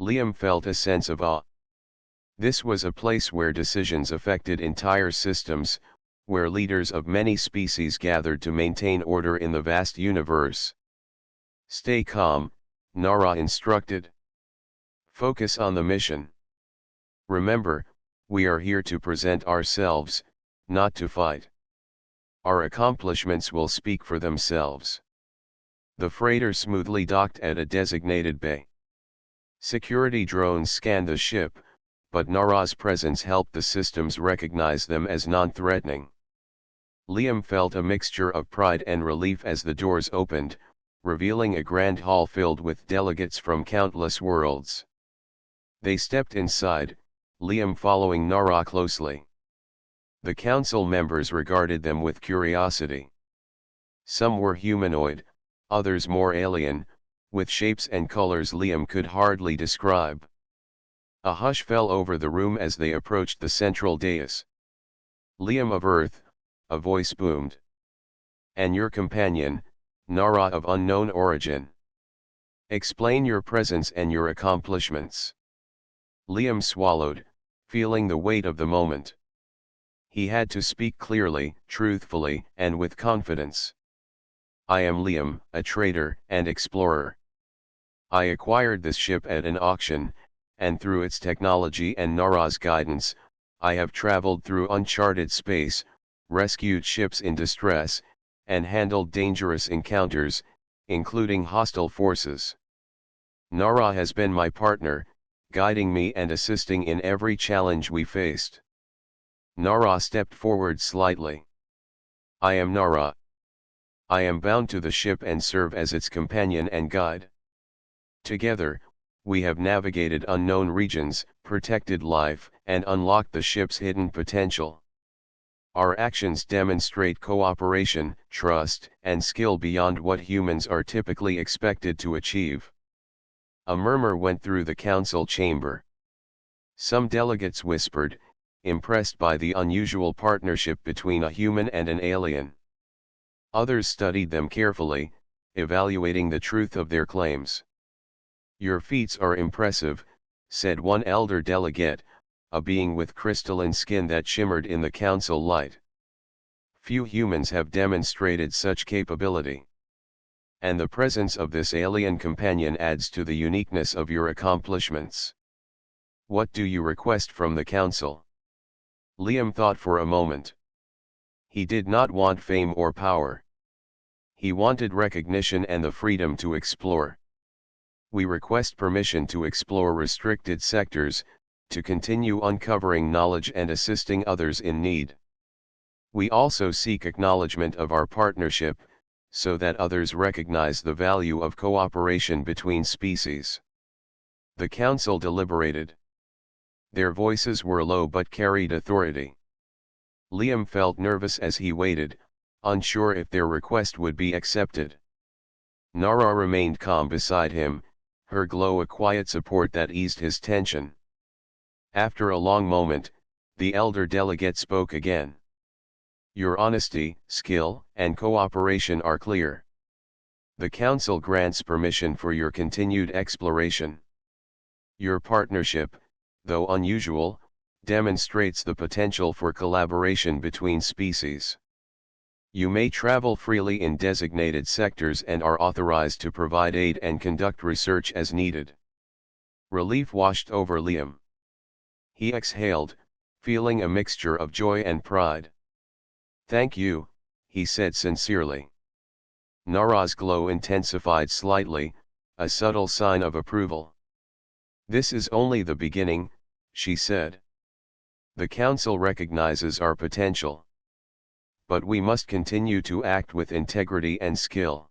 Liam felt a sense of awe. This was a place where decisions affected entire systems, where leaders of many species gathered to maintain order in the vast universe. "Stay calm," Nara instructed. "Focus on the mission. Remember, we are here to present ourselves, not to fight. Our accomplishments will speak for themselves." The freighter smoothly docked at a designated bay. Security drones scanned the ship, but Nara's presence helped the systems recognize them as non-threatening. Liam felt a mixture of pride and relief as the doors opened, revealing a grand hall filled with delegates from countless worlds. They stepped inside, Liam following Nara closely. The council members regarded them with curiosity. Some were humanoid, others more alien, with shapes and colors Liam could hardly describe. A hush fell over the room as they approached the central dais. "Liam of Earth," a voice boomed. "And your companion, Nara of unknown origin. Explain your presence and your accomplishments." Liam swallowed, feeling the weight of the moment. He had to speak clearly, truthfully, and with confidence. "I am Liam, a trader and explorer. I acquired this ship at an auction, and through its technology and Nara's guidance, I have traveled through uncharted space, rescued ships in distress, and handled dangerous encounters, including hostile forces. Nara has been my partner, guiding me and assisting in every challenge we faced." Nara stepped forward slightly. "I am Nara. I am bound to the ship and serve as its companion and guide. Together, we have navigated unknown regions, protected life, and unlocked the ship's hidden potential. Our actions demonstrate cooperation, trust, and skill beyond what humans are typically expected to achieve." A murmur went through the council chamber. Some delegates whispered, impressed by the unusual partnership between a human and an alien. Others studied them carefully, evaluating the truth of their claims. "Your feats are impressive," said one elder delegate, a being with crystalline skin that shimmered in the council light. "Few humans have demonstrated such capability. And the presence of this alien companion adds to the uniqueness of your accomplishments. What do you request from the council?" Liam thought for a moment. He did not want fame or power. He wanted recognition and the freedom to explore. "We request permission to explore restricted sectors, to continue uncovering knowledge and assisting others in need. We also seek acknowledgement of our partnership, so that others recognize the value of cooperation between species." The council deliberated. Their voices were low but carried authority. Liam felt nervous as he waited, unsure if their request would be accepted. Nara remained calm beside him, her glow a quiet support that eased his tension. After a long moment, the elder delegate spoke again. "Your honesty, skill, and cooperation are clear. The council grants permission for your continued exploration. Your partnership, though unusual, demonstrates the potential for collaboration between species. You may travel freely in designated sectors and are authorized to provide aid and conduct research as needed." Relief washed over Liam. He exhaled, feeling a mixture of joy and pride. "Thank you," he said sincerely. Nara's glow intensified slightly, a subtle sign of approval. "This is only the beginning," she said. "The council recognizes our potential. But we must continue to act with integrity and skill.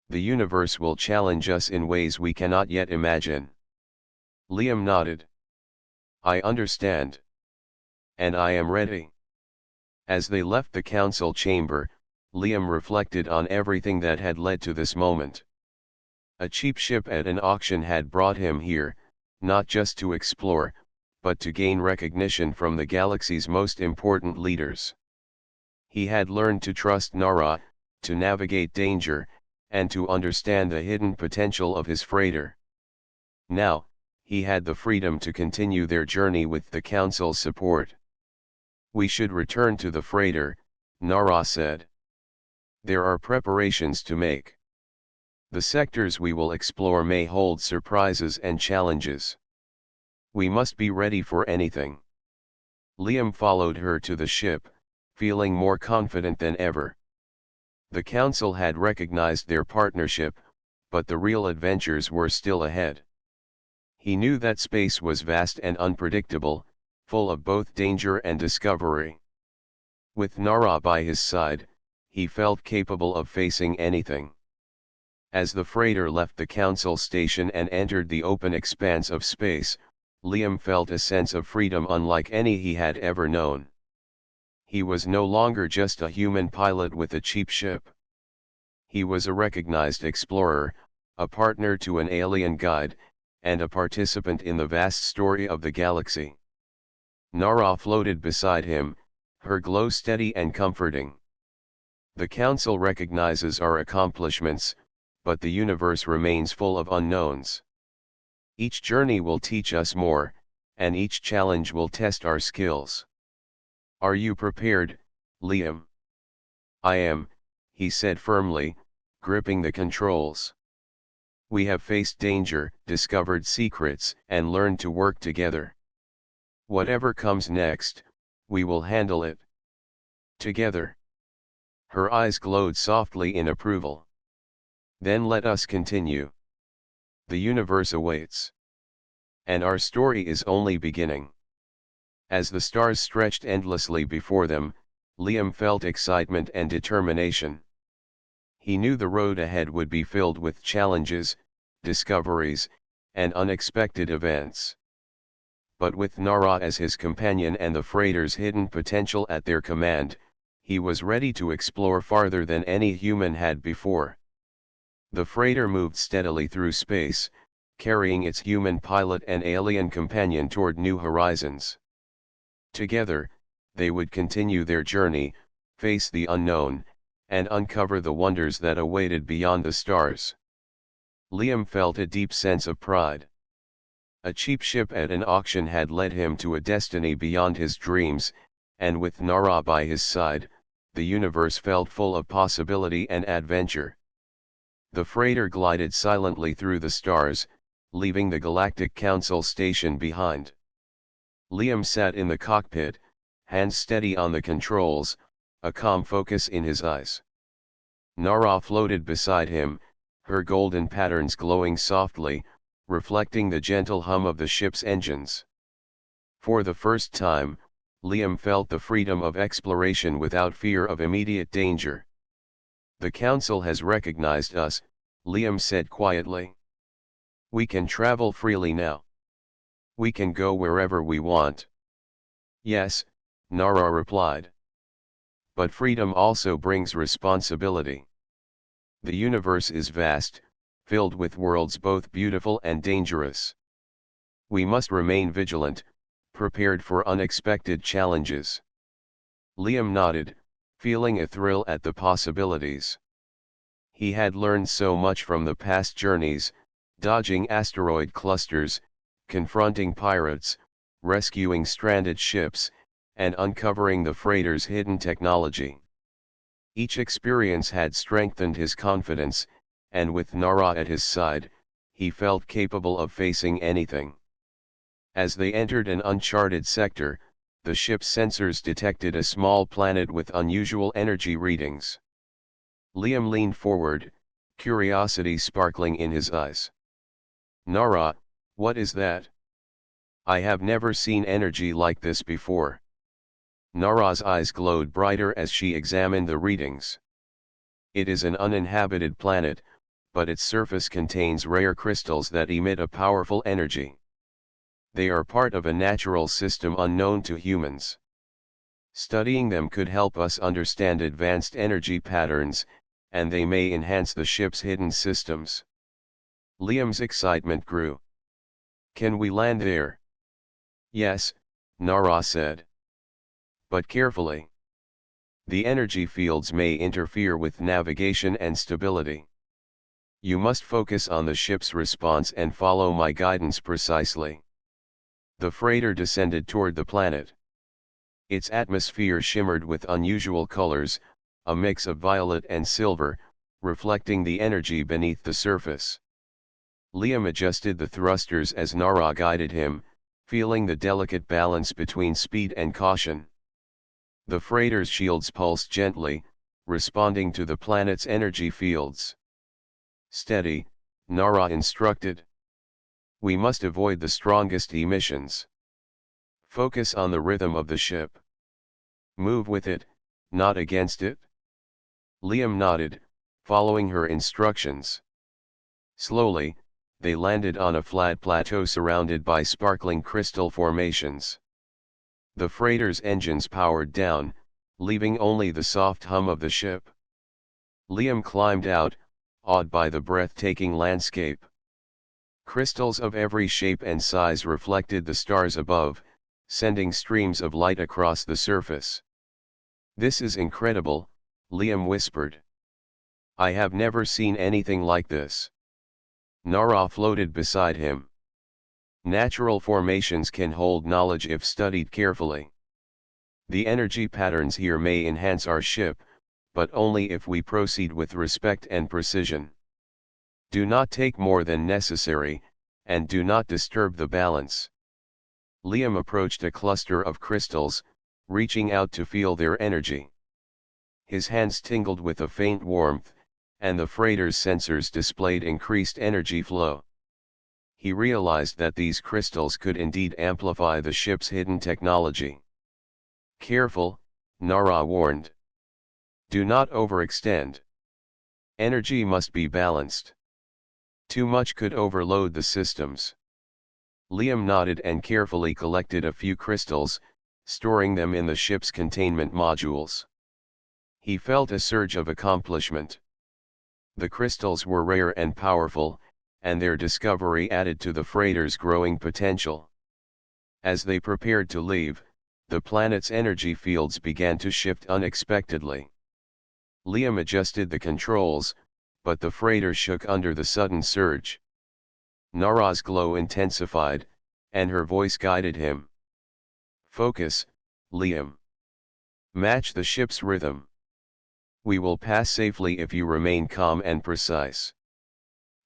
The universe will challenge us in ways we cannot yet imagine." Liam nodded. "I understand. And I am ready." As they left the council chamber, Liam reflected on everything that had led to this moment. A cheap ship at an auction had brought him here, not just to explore, but to gain recognition from the galaxy's most important leaders. He had learned to trust Nara, to navigate danger, and to understand the hidden potential of his freighter. Now, he had the freedom to continue their journey with the council's support. "We should return to the freighter," Nara said. "There are preparations to make. The sectors we will explore may hold surprises and challenges. We must be ready for anything." Liam followed her to the ship, feeling more confident than ever. The council had recognized their partnership, but the real adventures were still ahead. He knew that space was vast and unpredictable, full of both danger and discovery. With Nara by his side, he felt capable of facing anything. As the freighter left the council station and entered the open expanse of space, Liam felt a sense of freedom unlike any he had ever known. He was no longer just a human pilot with a cheap ship. He was a recognized explorer, a partner to an alien guide, and a participant in the vast story of the galaxy. Nara floated beside him, her glow steady and comforting. The Council recognizes our accomplishments, but the universe remains full of unknowns. Each journey will teach us more, and each challenge will test our skills. Are you prepared, Liam? I am, he said firmly, gripping the controls. We have faced danger, discovered secrets, and learned to work together. Whatever comes next, we will handle it together. Her eyes glowed softly in approval. Then let us continue. The universe awaits. And our story is only beginning. As the stars stretched endlessly before them, Liam felt excitement and determination. He knew the road ahead would be filled with challenges, discoveries, and unexpected events. But with Nara as his companion and the freighter's hidden potential at their command, he was ready to explore farther than any human had before. The freighter moved steadily through space, carrying its human pilot and alien companion toward new horizons. Together, they would continue their journey, face the unknown, and uncover the wonders that awaited beyond the stars. Liam felt a deep sense of pride. A cheap ship at an auction had led him to a destiny beyond his dreams, and with Nara by his side, the universe felt full of possibility and adventure. The freighter glided silently through the stars, leaving the Galactic Council station behind. Liam sat in the cockpit, hands steady on the controls, a calm focus in his eyes. Nara floated beside him, her golden patterns glowing softly, reflecting the gentle hum of the ship's engines. For the first time, Liam felt the freedom of exploration without fear of immediate danger. The Council has recognized us, Liam said quietly. We can travel freely now. We can go wherever we want. Yes, Nara replied. But freedom also brings responsibility. The universe is vast, filled with worlds both beautiful and dangerous. We must remain vigilant, prepared for unexpected challenges. Liam nodded, feeling a thrill at the possibilities. He had learned so much from the past journeys, dodging asteroid clusters, confronting pirates, rescuing stranded ships, and uncovering the freighter's hidden technology. Each experience had strengthened his confidence, and with Nara at his side, he felt capable of facing anything. As they entered an uncharted sector, the ship's sensors detected a small planet with unusual energy readings. Liam leaned forward, curiosity sparkling in his eyes. Nara, what is that? I have never seen energy like this before. Nara's eyes glowed brighter as she examined the readings. It is an uninhabited planet, but its surface contains rare crystals that emit a powerful energy. They are part of a natural system unknown to humans. Studying them could help us understand advanced energy patterns, and they may enhance the ship's hidden systems. Liam's excitement grew. Can we land there? Yes, Nara said. But carefully. The energy fields may interfere with navigation and stability. You must focus on the ship's response and follow my guidance precisely. The freighter descended toward the planet. Its atmosphere shimmered with unusual colors, a mix of violet and silver, reflecting the energy beneath the surface. Liam adjusted the thrusters as Nara guided him, feeling the delicate balance between speed and caution. The freighter's shields pulsed gently, responding to the planet's energy fields. Steady, Nara instructed. We must avoid the strongest emissions. Focus on the rhythm of the ship. Move with it, not against it. Liam nodded, following her instructions. Slowly, they landed on a flat plateau surrounded by sparkling crystal formations. The freighter's engines powered down, leaving only the soft hum of the ship. Liam climbed out, awed by the breathtaking landscape. Crystals of every shape and size reflected the stars above, sending streams of light across the surface. "This is incredible," Liam whispered. "I have never seen anything like this." Nara floated beside him. "Natural formations can hold knowledge if studied carefully. The energy patterns here may enhance our ship, but only if we proceed with respect and precision. Do not take more than necessary, and do not disturb the balance." Liam approached a cluster of crystals, reaching out to feel their energy. His hands tingled with a faint warmth, and the freighter's sensors displayed increased energy flow. He realized that these crystals could indeed amplify the ship's hidden technology. "Careful," Nara warned. "Do not overextend. Energy must be balanced. Too much could overload the systems." Liam nodded and carefully collected a few crystals, storing them in the ship's containment modules. He felt a surge of accomplishment. The crystals were rare and powerful, and their discovery added to the freighter's growing potential. As they prepared to leave, the planet's energy fields began to shift unexpectedly. Liam adjusted the controls, but the freighter shook under the sudden surge. Nara's glow intensified, and her voice guided him. "Focus, Liam. Match the ship's rhythm. We will pass safely if you remain calm and precise."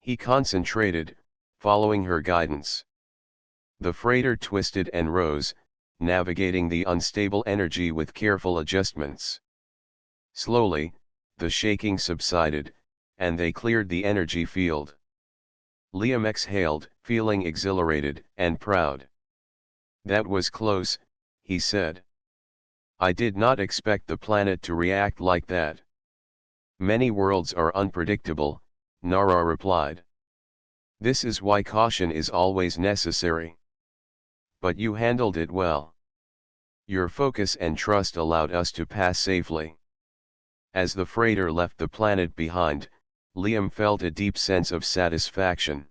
He concentrated, following her guidance. The freighter twisted and rose, navigating the unstable energy with careful adjustments. Slowly, the shaking subsided, and they cleared the energy field. Liam exhaled, feeling exhilarated and proud. "That was close," he said. "I did not expect the planet to react like that." "Many worlds are unpredictable," Nara replied. "This is why caution is always necessary. But you handled it well. Your focus and trust allowed us to pass safely." As the freighter left the planet behind, Liam felt a deep sense of satisfaction.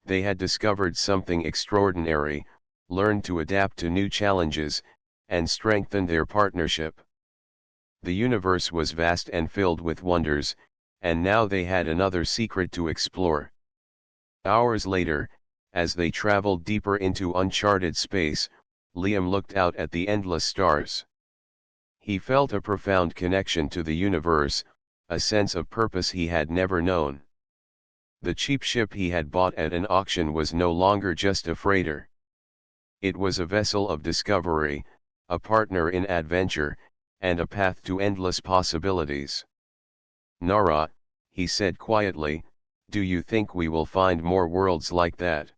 They had discovered something extraordinary, learned to adapt to new challenges, and strengthened their partnership. The universe was vast and filled with wonders, and now they had another secret to explore. Hours later, as they traveled deeper into uncharted space, Liam looked out at the endless stars. He felt a profound connection to the universe, a sense of purpose he had never known. The cheap ship he had bought at an auction was no longer just a freighter. It was a vessel of discovery, a partner in adventure, and a path to endless possibilities. "Nara," he said quietly, "do you think we will find more worlds like that?"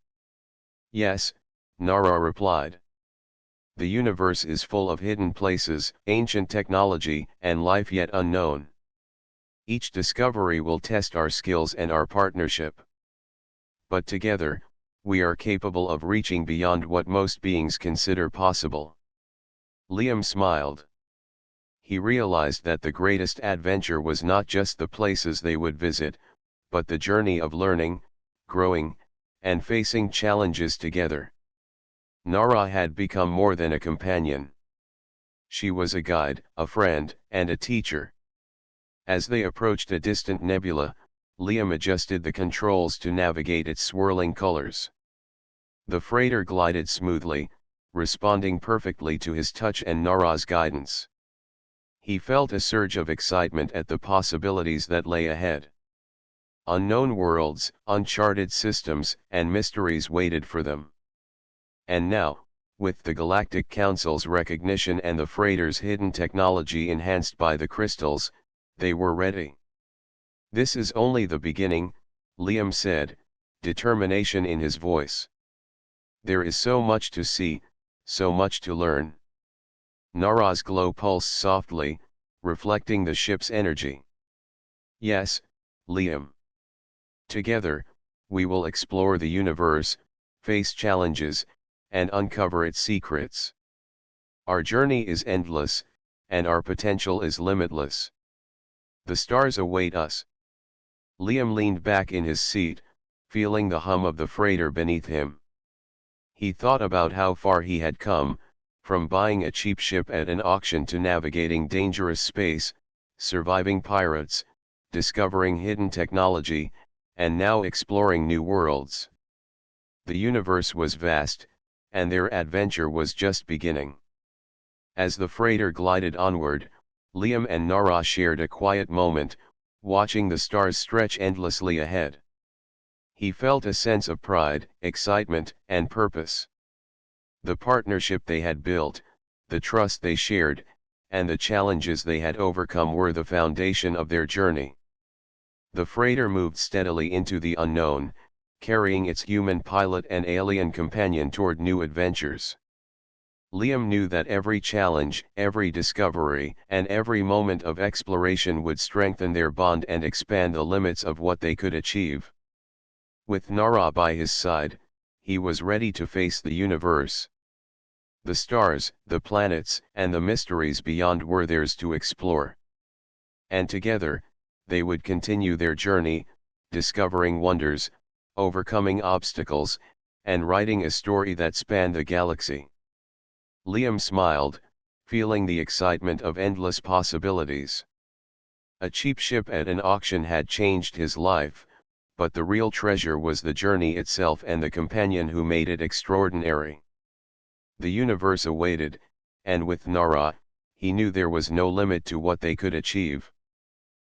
"Yes," Nara replied. "The universe is full of hidden places, ancient technology, and life yet unknown. Each discovery will test our skills and our partnership. But together, we are capable of reaching beyond what most beings consider possible." Liam smiled. He realized that the greatest adventure was not just the places they would visit, but the journey of learning, growing, and facing challenges together. Nara had become more than a companion. She was a guide, a friend, and a teacher. As they approached a distant nebula, Liam adjusted the controls to navigate its swirling colors. The freighter glided smoothly, responding perfectly to his touch and Nara's guidance. He felt a surge of excitement at the possibilities that lay ahead. Unknown worlds, uncharted systems, and mysteries waited for them. And now, with the Galactic Council's recognition and the freighter's hidden technology enhanced by the crystals, they were ready. "This is only the beginning," Liam said, determination in his voice. There is so much to see, so much to learn. Nara's glow pulsed softly, reflecting the ship's energy. Yes, Liam. Together, we will explore the universe, face challenges, and uncover its secrets. Our journey is endless, and our potential is limitless. The stars await us. Liam leaned back in his seat, feeling the hum of the freighter beneath him. He thought about how far he had come, from buying a cheap ship at an auction to navigating dangerous space, surviving pirates, discovering hidden technology, and now exploring new worlds. The universe was vast, and their adventure was just beginning. As the freighter glided onward, Liam and Nara shared a quiet moment, watching the stars stretch endlessly ahead. He felt a sense of pride, excitement, and purpose. The partnership they had built, the trust they shared, and the challenges they had overcome were the foundation of their journey. The freighter moved steadily into the unknown, carrying its human pilot and alien companion toward new adventures. Liam knew that every challenge, every discovery, and every moment of exploration would strengthen their bond and expand the limits of what they could achieve. With Nara by his side, he was ready to face the universe. The stars, the planets, and the mysteries beyond were theirs to explore. And together, they would continue their journey, discovering wonders, overcoming obstacles, and writing a story that spanned the galaxy. Liam smiled, feeling the excitement of endless possibilities. A cheap ship at an auction had changed his life, but the real treasure was the journey itself and the companion who made it extraordinary. The universe awaited, and with Nara, he knew there was no limit to what they could achieve.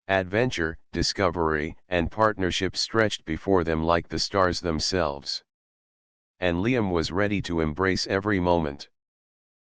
Adventure, discovery, and partnership stretched before them like the stars themselves. And Liam was ready to embrace every moment.